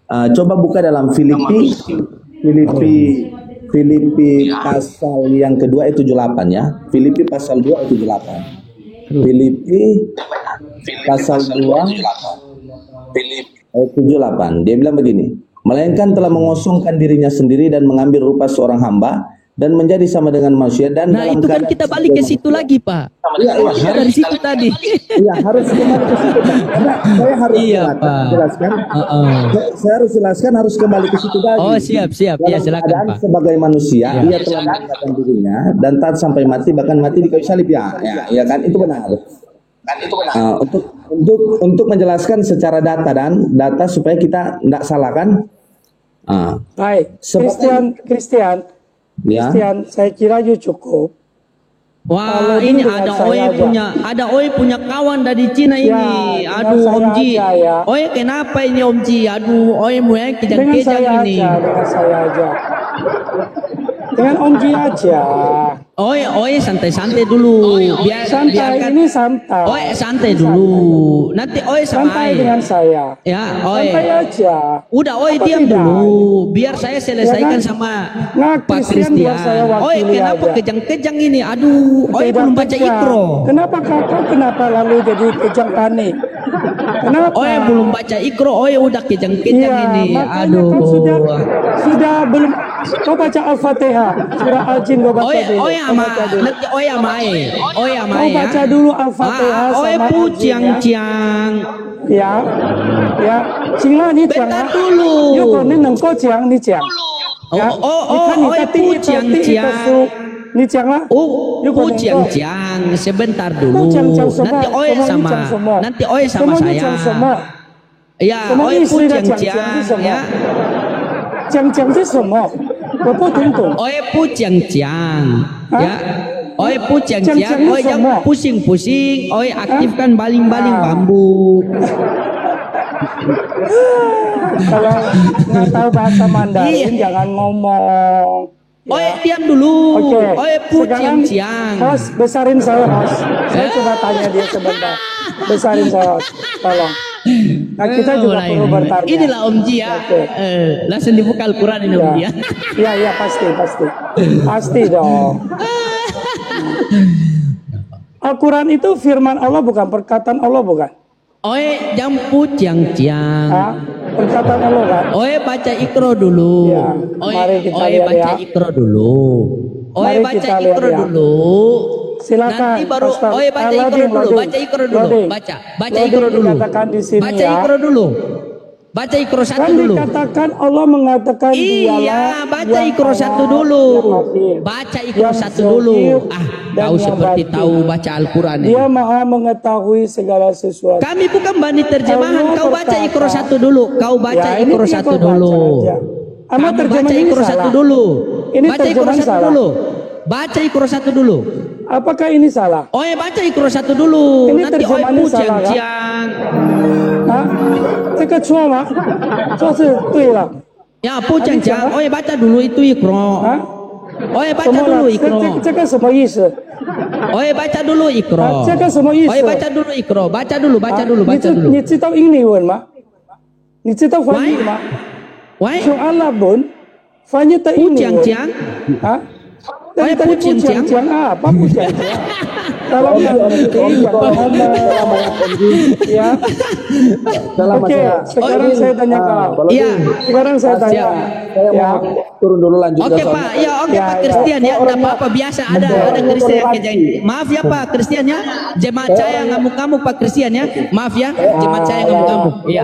Coba buka dalam Filipi pasal yang kedua ayat 78 ya. Filipi pasal 2 ayat 78. Filipi pasal 2 ayat 78. Dia bilang begini, melainkan telah mengosongkan dirinya sendiri dan mengambil rupa seorang hamba dan menjadi sama dengan manusia dan Nah, dalam itu kan keadaan kita balik ke situ lagi, Pak. Iya, Dari situ tadi. Iya, harus kembali ke situ, Pak. Karena saya harus jelaskan. Saya harus jelaskan, harus kembali ke situ tadi. Oh, siap. Ya, Dalam silakan, keadaan Pak. sebagai manusia, ia telah mengatakan dirinya dan taat sampai mati, bahkan mati di kayu salib ya kan, itu benar. Untuk menjelaskan secara data supaya kita tidak salah kan. Baik, Sebagai- Christian, Ya. saya kira cukup. Wah, Kalau ini dengan ada saya Oi punya kawan dari Cina ini. Ya, Aduh, dengan Om saya Ji. aja, ya. Oi, kenapa ini Om Ji? Aduh, Oi mulai Dengan kejang-kejang saya ini. aja. Dengan Om Ji aja. Oi santai-santai dulu. Santai, biarkan. ini santai. Oi santai dulu. Nanti Oi sama Santai Ai. dengan saya. Ya, Oi. Santai aja. Udah Oi Apa diam tidak? dulu. Biar saya selesaikan Ya kan? sama Nah, Pak Christian biar saya Christian. Oi, wakili kenapa aja. kejang-kejang ini? Aduh, Oi Tidak belum baca kejang. Ikro. Kenapa lalu jadi kejang panik? Kenapa? Oi belum baca Ikro, Oi udah kejang-kejang Iya, ini. makanya Aduh. kan sudah belum. Kau baca Al-Fatihah, surah Al-Jin kau baca dulu. Oi Kau ama baca dulu. nanti Oi ama Ai. Oi ama Kau Ai, ya. baca dulu Al-Fatihah Oi sama pu Al-Jin, ya. ciang. Ya, ya. 请了你讲 Bentar 啊， dulu. 如果你能够讲，你讲。 Oh, 呀 oh, 你看 Oi 你的第 pu 一个第一个 ciang. 书，你讲了。 Oh, 如果 pu 能够 ciang. Sebentar 不 dulu. 讲什么？ Nanti Oi 什么？你 sama 讲什么？ nanti Oi 什 sama 么？你讲什么？ saya. Ya, 什么 Oi 意思 pu 的讲 ciang 是什么 ya. 讲是什么？我不听懂。 Oi pu ciang. Ya. Oi pu ciang. Ciang-ciang Oi itu jangan semua. pusing-pusing. Oi aktifkan baling-baling bambu. Kalau nggak tahu bahasa Mandarin Iya. jangan ngomong. Oi diam dulu. Oke. Oi pu Sekarang ciang. host besarin saya host. Saya coba tanya dia sebentar. Besarin saya host. Tolong. Nah kita juga Mulai. perlu bertanya. Inilah Om Ji ya. Oke. Langsung dibuka Al-Quran ini Om Ji ya. Ya pasti. Pasti dong. Al-Quran itu firman Allah bukan? Perkataan Allah bukan? Oe jampu ciang-ciang. Hah? Perkataan Allah kan? Oe baca ikro dulu. Ya, mari kita lihat baca ya. ikro dulu. Oe Mari baca kita lihat ikro ya. dulu. Silakan. Nanti baru Ustaz. oe baca ikro Loading, dulu. loading. Baca ikro dulu. Loading. Baca Loading ikro dulu. dikatakan di sini Baca ya. ikro dulu. Baca ikro satu Kan dulu. dikatakan Allah mengatakan Iya, baca yang ikro Allah, satu dulu. yang hakim, Baca ikro yang satu dulu. zahir, dan Kau yang seperti batin. tahu baca Al-Quran ini. Dia maha mengetahui segala sesuatu. Kami bukan bani terjemahan. Allah Kau baca berkata, ikro satu dulu. Kau baca Ya, ini ikro dia satu kau baca dulu. aja. Ama Kamu terjemahan baca ini ikro salah. satu dulu. Ini Baca ikro terjemahan satu salah. dulu. Baca ikro satu dulu. Apakah ini salah? Oe baca ikro satu dulu. Ini Nanti oe terjemahannya salah, kan? pujiang-ciang. 啊，这个错吗？错是对了。 Ya pujiang-ciang. Oe baca dulu itu ikro. 啊， Oe 怎 baca 么 dulu 了？ikro. 这个什么意思？ Oe baca dulu ikro. 啊，这个什么意思？ Oe baca dulu ikro. Baca dulu, baca dulu, 你 baca 知 dulu. 你知道印尼文吗？你知道翻译吗？ Wai, 从阿拉文翻译的印尼文 pujiang-ciang. 啊？ Oh, ya, Tadi pujiang-ciang. pujiang apa pujiang-ciang? Kalau nggak ngerti jangan ngomong. Ya. Oke, sekarang saya tanya kau. Iya. Sekarang saya tanya. Ya. Turun dulu lanjut. Oke Pak, ya oke Pak Christian ya, tidak apa-apa biasa ada Christian yang kejadian. Maaf ya Pak Christian ya, jemaat saya ngamuk-ngamuk Pak Christian ya, maaf ya, jemaat saya ngamuk-ngamuk. Iya,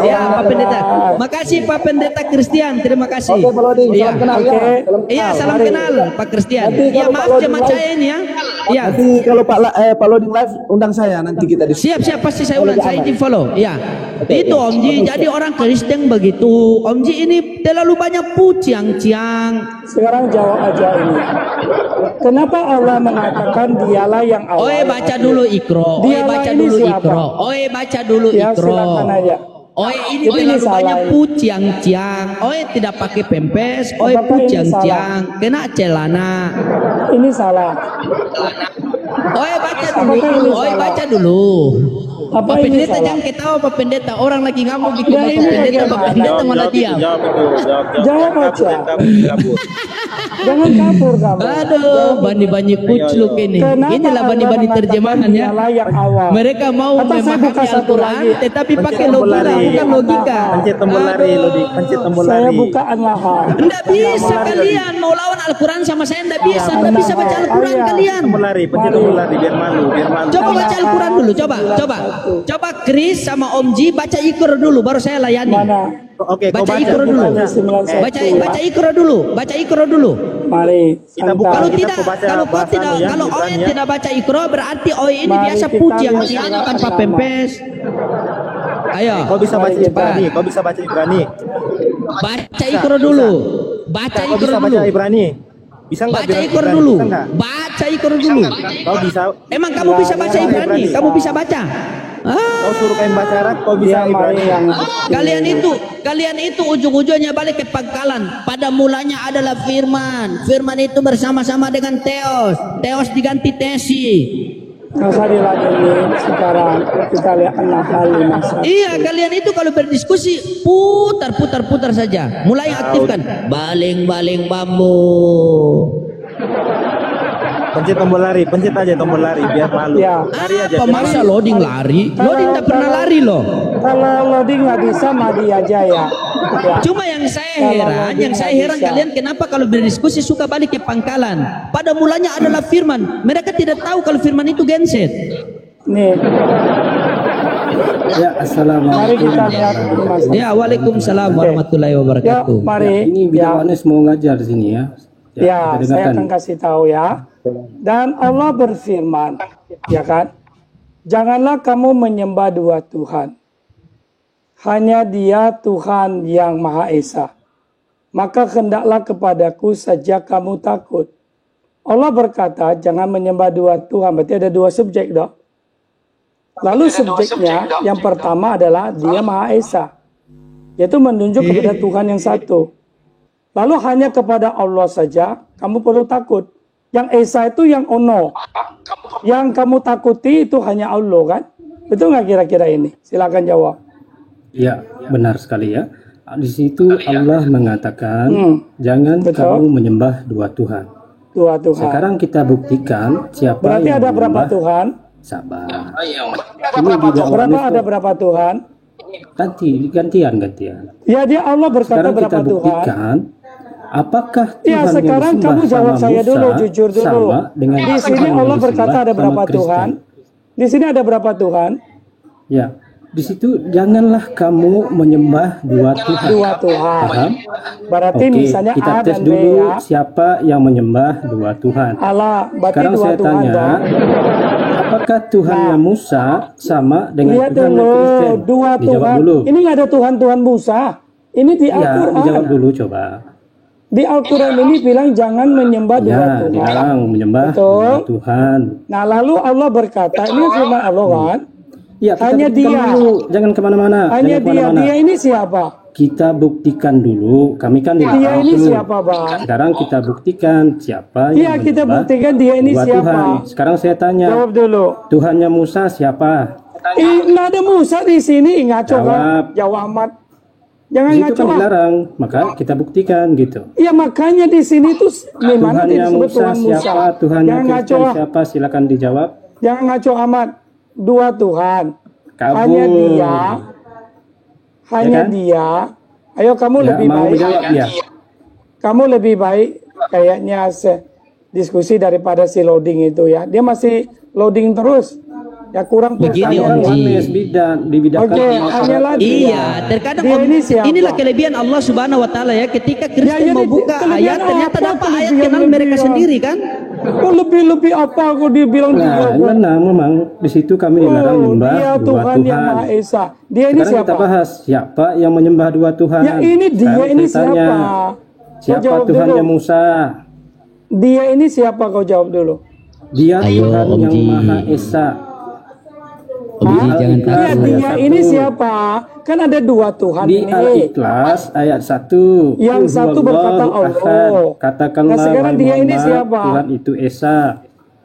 ya Pak Pendeta, makasih Pak Pendeta Christian, terima kasih. Iya, iya salam kenal Pak Christian. Iya maaf jemaat saya ini ya. Iya. Nanti kalau Pak Loading live undang saya nanti kita diskusi. Siap pasti saya ulang, saya izin follow. Iya. Itu Om Ji, jadi orang Kristen begitu. Om Ji ini terlalu banyak pujiang-ciang. Sekarang jawab aja ini. Kenapa Allah mengatakan dialah yang awal? Oe baca dulu ikro. Oe Dialah baca ini dulu siapa? ikro. Oe baca dulu Ya ikro. silakan aja. Oe ini Itu terlalu salah banyak ini. pujiang-ciang. Oe tidak pakai pempes. Oe Apakah ini pujiang-ciang. Kena celana. Ini salah. Oe baca Apakah ini dulu. Oe salah? baca dulu. Apa Pak ini Pendeta salah? jangan ketawa Pak Pendeta. Orang lagi ngamuk bikin Ya, Pak ini Pendeta. Pak bagaimana? Pendeta malah diam. Jawab aja. Jangan kabur kamu. Aduh, bani-bani kucluk ini. Kenapa Inilah Allah bani-bani mengatakan terjemahan ya. dialah yang awal? Mereka mau Atau saya buka memahami satu Al-Quran, lagi. tetapi pakai tombol logika, lari. bukan logika. Pencet tombol lari, Lodik. Pencet tombol Saya lari. buka An-Nahl. Nggak bisa kalian mau lawan Al-Quran sama saya, nggak bisa, Iya, nggak bisa baca benar. Al-Quran Iya. kalian. Tombol lari, pencet tombol lari biar malu, biar malu. Coba baca Al-Quran dulu, coba Chris sama Om Ji baca Iqra dulu, baru saya layani. Mana? Oke, kau Baca baca. Iqra dulu, baca Iqra dulu, baca Iqra dulu. Mari. Kita buka. Kalau kita tidak, kau baca kalau kau bahasa tidak, anu ya, kalau Oe Ibrani ya. tidak baca Iqra berarti Oe ini Mari biasa kita pujiang lihat ciang surat tanpa Al-Qamar. pempes. Ayo, Kau bisa baca Mari, Ibrani, kau bisa baca Ibrani. baca Iqra dulu, baca Kau Iqra bisa dulu. baca Ibrani. Bisa enggak Baca Iqra dulu. Baca Iqra dulu. Kau bisa. Emang kamu bisa baca Ibrani? Kamu bisa baca? Kau suruh kain baca Arab, kau bisa Dia mari Ibrani. yang Kalian itu ujung-ujungnya balik ke pangkalan. Pada mulanya adalah firman. Firman itu bersama-sama dengan teos. Teos diganti tesi. nggak usah diladenin sekarang. Kita lihat An-Nahl 51. Iya, kalian itu kalau berdiskusi putar saja. Mulai aktifkan. Baling-baling bambu. Pencet tombol lari, pencet aja tombol lari biar malu. Ya. Lari aja. Apa masa loading lari? Loading tak pernah lari loh. Kalau loading nggak bisa, madi aja ya. Ya. Cuma yang saya heran kalian kenapa kalau berdiskusi suka balik ke pangkalan. Pada mulanya adalah firman. Mereka tidak tahu kalau firman itu genset. Nih, Ya, assalamualaikum. mari kita lihat Mas. Ya, waalaikumsalam warahmatullahi Ya, wabarakatuh. mari. Ini Ya, Bidawanes mau ngajar di sini ya. ya, kita saya dengarkan. akan kasih tahu ya. Dan Allah berfirman, ya kan? Janganlah kamu menyembah dua Tuhan. Hanya Dia Tuhan yang Maha Esa. Maka hendaklah kepadaku saja kamu takut. Allah berkata, jangan menyembah dua Tuhan. Berarti ada dua subjek dong. Lalu subjeknya yang pertama adalah Dia Maha Esa. Yaitu menunjuk kepada Tuhan yang satu. Lalu hanya kepada Allah saja kamu perlu takut. Yang Esa itu yang ono. Yang kamu takuti itu hanya Allah kan? Betul nggak kira-kira ini? Silakan jawab. Ya, benar sekali ya. Di situ Allah mengatakan, jangan Betul. kamu menyembah dua Tuhan. Dua Tuhan. Sekarang kita buktikan siapa Berarti yang ada berapa menyembah. Tuhan? Sabar. Ini di dakwaan Berapa ada berapa Tuhan? gantian. Ya dia Allah berkata Sekarang kita berapa Tuhan? buktikan apakah Ya Tuhan yang sekarang disembah kamu jawab sama saya Musa dulu, jujur dulu. sama dengan Di sini Tuhan yang Allah berkata disembah ada sama berapa Kristen? Tuhan? Di sini ada berapa Tuhan? Ya, di situ janganlah kamu menyembah dua Tuhan. Dua Tuhan. Paham? Berarti Oke, misalnya kita A tes dan B dulu ya. siapa yang menyembah dua Tuhan. Allah, berarti Sekarang dua saya Tuhan tanya, dong. apakah Tuhannya Musa sama dengan Lihat Tuhan dulu, Kristen? dua Dijawab Tuhan. dulu. Ini nggak ada Tuhan Musa. Ini di Ya, dijawab Al-Quran. dulu coba. Di Al-Quran ini bilang jangan menyembah dua Ya, Tuhan. dilarang menyembah Betul. dua Tuhan. Nah lalu Allah berkata, ini firman Allah kan? Ya, kita Hanya buktikan dia. dulu. Jangan kemana-mana. Hanya Jangan kemana-mana. dia ini siapa? Kita buktikan dulu. Kami kan Dia dilarang ini dulu. siapa, Bang? Sekarang kita buktikan siapa Iya, yang kita menyembah buktikan dia ini dua siapa. Tuhan. Sekarang saya tanya, Jawab dulu. Tuhannya Musa siapa? Nggak ada Musa di sini, ngaco kan? Jawab. Jawab amat. Jangan Di situ ngaco kan ah. dilarang, maka kita buktikan gitu. Ya makanya di sini tuh memang Tuhannya disebut Musa Tuhan Musa. siapa? Tuhannya Jangan ngaco Kristen ah. siapa? Silakan dijawab. Jangan ngaco amat. Dua Tuhan. Kabur. Hanya dia. Hanya kan? dia. Ayo kamu Ya, lebih mau baik. menjawab ya. Kamu lebih baik kayaknya diskusi daripada si loading itu ya. Dia masih loading terus. Ya kurang Begini, pulsanya. Om Ji. Oneness dibedakan Oke, sama hanyalah dia. Iya, terkadang Dia Om, ini siapa? inilah kelebihan Allah Subhanahu wa taala ya, ketika Kristen Ya, mau ini buka kelebihan ayat ternyata apa? dapat ayat Kelebihan kenal mereka lebihan. sendiri kan? Oh lebih apa aku dibilang Nah, juga. benar memang di situ kami dilarang menyembah Dia dua Tuhan yang Tuhan. Maha Esa. Dia ini Sekarang kita siapa? bahas siapa yang menyembah dua Tuhan. Ya ini dia Sekarang ini saya tanya, siapa? Kau siapa jawab Tuhannya dulu. Musa? Dia ini siapa kau jawab dulu? Dia Ayo, Tuhan Om yang Ji. Maha Esa. Om Ji jangan Iya takut. dia ini siapa? Kan ada dua Tuhan Di ini. Al-Ikhlas ayat 1. Yang satu berkata Allah. Katakanlah Nah, sekarang wahai dia ini Muhammad, siapa? Tuhan itu Esa.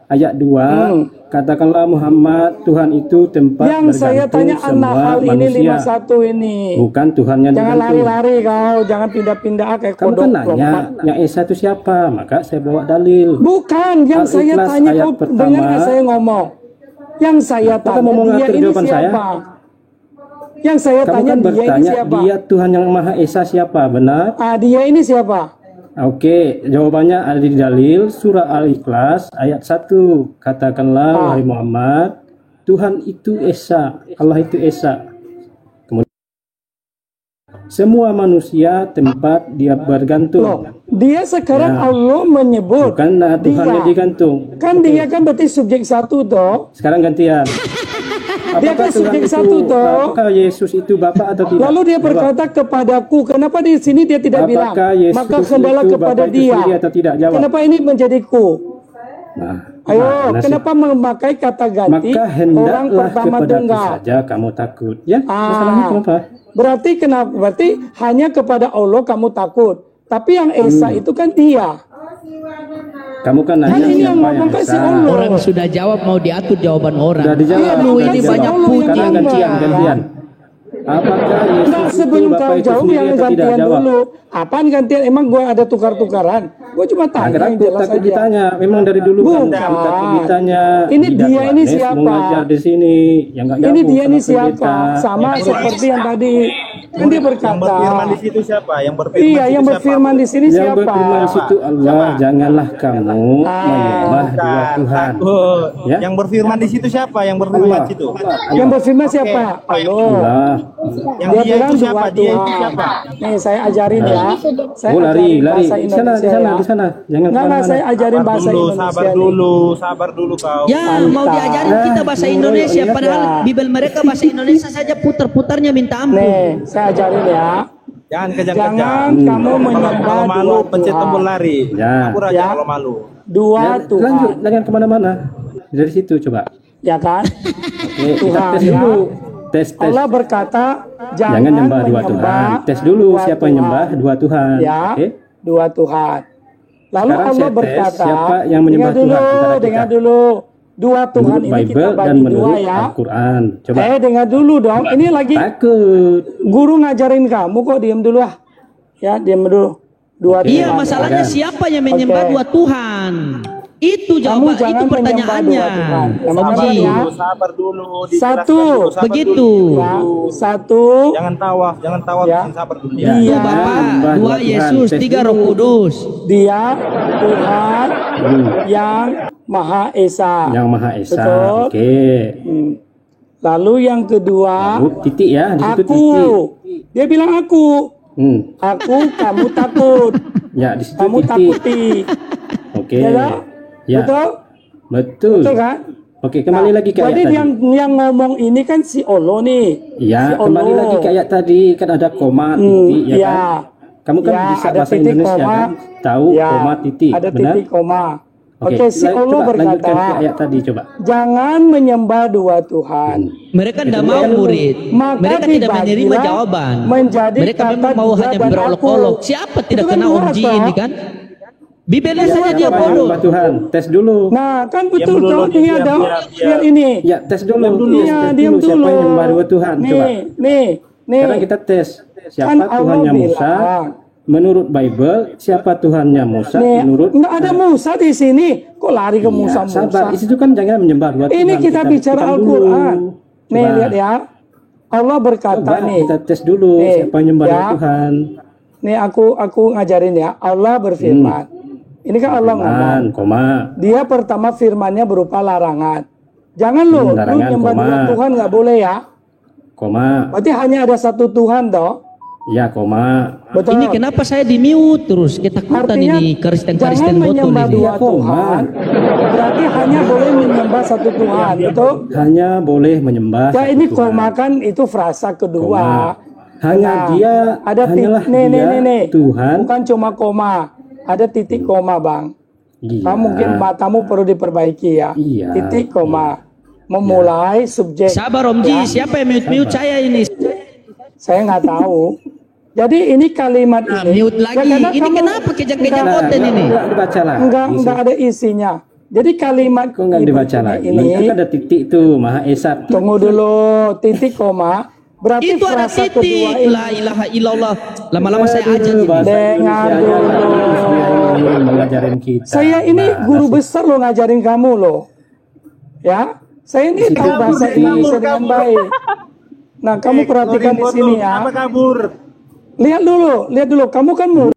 Ayat 2. Katakanlah Muhammad, Tuhan itu tempat Yang saya bergantung tanya semua An-Nahl ini manusia. 51 ini. Bukan Tuhan yang Jangan digantung. lari-lari kau, jangan pindah-pindah kayak Kamu kodok kan nanya, lompat. yang Esa itu siapa? Maka saya bawa dalil. Bukan, yang saya Al-Ikhlas tanya ayat kau pertama. dengar nggak saya ngomong. Yang saya Kamu tanya mau dia mengatur ini jawaban saya? siapa? Yang saya Kamu tanya kan dia ini bertanya, siapa? dia Tuhan yang Maha Esa siapa? Benar? Dia ini siapa? Oke, jawabannya ada di dalil surah Al-Ikhlas ayat 1. Katakanlah wahai Muhammad, Tuhan itu Esa, Allah itu Esa. Kemudian semua manusia tempat dia bergantung. Loh, dia sekarang Ya. Allah menyebut Bukan Tuhannya dia. digantung. Kan dia kan berarti subjek satu toh. Sekarang gantian. Dia kan Tuhan subjek itu- satu toh. Apakah Yesus itu Bapa atau tidak? Lalu dia Jawab. berkata kepadaku, kenapa di sini dia tidak bilang? Apakah Yesus Maka hendalah itu kepada Bapa itu dia. sendiri atau tidak? Jawab. Kenapa ini menjadi ku? Nah, Ayo, mana sih? kenapa memakai kata ganti Maka orang hendaklah pertama kepadaku tunggal? saja kamu takut. Ya, masalahnya kenapa? Berarti kenapa? Berarti hanya kepada Allah kamu takut. Tapi yang Esa itu kan dia. Kamu kan nanya ini yang siapa ngomong yang kan si Esa. Allah. Orang sudah jawab mau diatur jawaban orang. Sudah dijawab. Aduh, ini Dijawab. banyak Allah yang putih. Sekarang jawab. gantian. Apakah Yesus Enggak, itu sebelum Bapa kau itu jawab sendiri yang atau tidak? gantian Jawab. dulu. Apaan gantian? Emang gua ada tukar-tukaran? Gua cuma Nah, tanya karena yang aku jelas takut aja. ditanya. Memang dari dulu kan Bukan. takut ditanya. Ini Tidak dia ini Yohanes siapa? mau ngajar di sini. Yang nggak Ini nyambung dia sama ini siapa? pendeta. Sama seperti yang tadi. Kan dia Yang berkata. berfirman di situ siapa? Yang berfirman Iya, di yang situ berfirman di sini Yang siapa? berfirman di situ Allah, janganlah kamu menyembah dua Tuhan. Takut. Ya? Yang berfirman di situ siapa? Yang berfirman Allah. di situ. Yang berfirman siapa? Allah. Allah. Yang Dia dia bilang itu siapa? dua Dia itu Tuhan. siapa? Nih saya ajarin ya. Saya Oh, lari. ajarin bahasa Di sana, Indonesia ya. di sana. Jangan Enggak, kemana-mana. saya ajarin bahasa Sabar Indonesia nih. sabar dulu kau. Ya, mau diajarin kita bahasa Indonesia. Padahal Bibel mereka bahasa Indonesia saja putar-putarnya minta ampun. Nih, saya ajarin ya. Jangan Jangan kejang-kejang. kamu menyembah Kalau malu dua pencet Tuhan. tombol lari. Ya. Kabur aja Ya. kalau malu. Dua Lanjut, Tuhan. jangan kemana-mana. Dari situ coba. Ya kan? Oke, kita Tuhan, tes ya. dulu. Tes. Allah berkata, Jangan nyembah dua Tuhan. Tes dulu dua siapa yang nyembah Tuhan. dua Tuhan. Ya, Oke. dua Tuhan. Lalu Sekarang Allah saya tes berkata, siapa yang menyembah dengar dulu, Tuhan antara kita. dengar dulu. Dua Tuhan Menurut ini kita Bible dan bagi dua menurut ya. Al-Quran. Coba. Dengar dulu dong. Ini lagi Takut. guru ngajarin kamu kok, diam dulu ah. Ya, diam dulu. dua Oke. Iya, Tuhan. masalahnya Ada. siapa yang menyembah Oke. dua Tuhan? Itu Kamu jawaban, itu jangan pertanyaannya. menyembah dua Tuhan. Yang Om pertama Ji. ya, Sabar dulu, dijelaskan Satu. dulu, sabar Begitu. dulu. ya, satu, Jangan tawaf, Ya. sabar dulu. Ya, Itu Dia- Bapa, menyembah dua Tuhan. Yesus, Tes tiga dulu. Roh Kudus. Dia Tuhan yang Maha Esa. Yang Maha Esa. Betul. Oke. Hmm. Lalu yang kedua, Lalu titik ya, di situ aku. titik. Dia bilang aku. Aku, kamu takut. Ya, di situ Kamu titik. takuti. Oke. Ya kan? Ya. Betul? Betul. Betul kan? Oke, kembali lagi ke Jadi ayat tadi. yang ngomong ini kan si Olo nih. Ya, Si kembali Olo. lagi ke ayat tadi, kan ada koma, titik, ya ya. kan? Kamu kan Ya, bisa ada bahasa titik, Indonesia koma. kan? Tahu Ya, koma titik, ada benar? titik koma. Oke, Oke, si Olo coba lanjutkan ke berkata, ayat tadi coba. jangan menyembah dua Tuhan. Mereka tidak mau murid. Maka Mereka tidak menerima dibagilah jawaban. menjadi Mereka kata memang mau dia hanya dan berolok-olok. aku. Siapa Itu tidak kan kenal dua, Om Ji toh. ini kan? Bibelnya Ya, saja dua, dia toh. bodoh. Mbak Tuhan, tes dulu. Nah, kan betul Diam dulu, toh. Ini diam, ada, diam. lihat ini. Ya, tes dulu. Iya, diam Siapa dulu. yang menyembah dua Tuhan? Coba. Nih. Sekarang kita tes. Siapa Kan Allah Tuhannya Musa? bilang. Menurut Bible, siapa Tuhannya Musa? Nih, Menurut nggak ada Musa di sini. Kok lari ke Iya, Musa? sabar. Itu kan jangan menyembah dua Tuhan. Ini kita bicara buktikan Al-Quran. dulu. Nih, Coba. lihat ya. Allah berkata Coba nih. kita tes dulu Nih, siapa yang menyembah ya. dua Tuhan. Nih aku ngajarin ya. Allah berfirman. Ini kan Allah ngomong. Firman, koma. Dia pertama firmannya berupa larangan. Jangan lo Larangan, nyembah koma. dua Tuhan nggak boleh ya. Koma. Berarti hanya ada satu Tuhan toh. Ya, koma. Betul. Ini kenapa saya di mute terus? Ketakutan Artinya, ini jangan Kristen-Kristen botol menyembah ini. dua Ya, koma. Tuhan. Berarti hanya boleh menyembah satu Tuhan, betul? Hanya boleh menyembah Ya satu ini Tuhan. koma kan itu frasa kedua. Koma. Hanya Nah, dia, ada hanyalah nih, dia Tuhan. Bukan cuma koma, ada titik koma bang. Iya. Kamu mungkin matamu perlu diperbaiki ya. Iya. Titik koma. Memulai subjek. Sabar Om Ji, Ya, siapa yang mute-mute saya ini? saya nggak tahu. Jadi ini kalimat Nah, ini. mute lagi. karena Ini kamu- kenapa kejang-kejang Enggak, konten ini? Enggak dibaca lagi. Enggak ada isinya. Jadi kalimat Kok enggak dibaca lagi? ini Itu kan ada titik tuh, Maha Esa. tunggu dulu, titik koma. Berarti Itu ada frasa kedua titik. ini. La ilaha illallah. Lama-lama saya aja ini. Dengar dulu. Mengajarin kita. Saya ini guru besar loh ngajarin kamu loh. Ya, saya ini tahu bahasa Indonesia dengan baik. Nah, kamu perhatikan di sini ya. Apa kabur? Lihat dulu, kamu kan murid.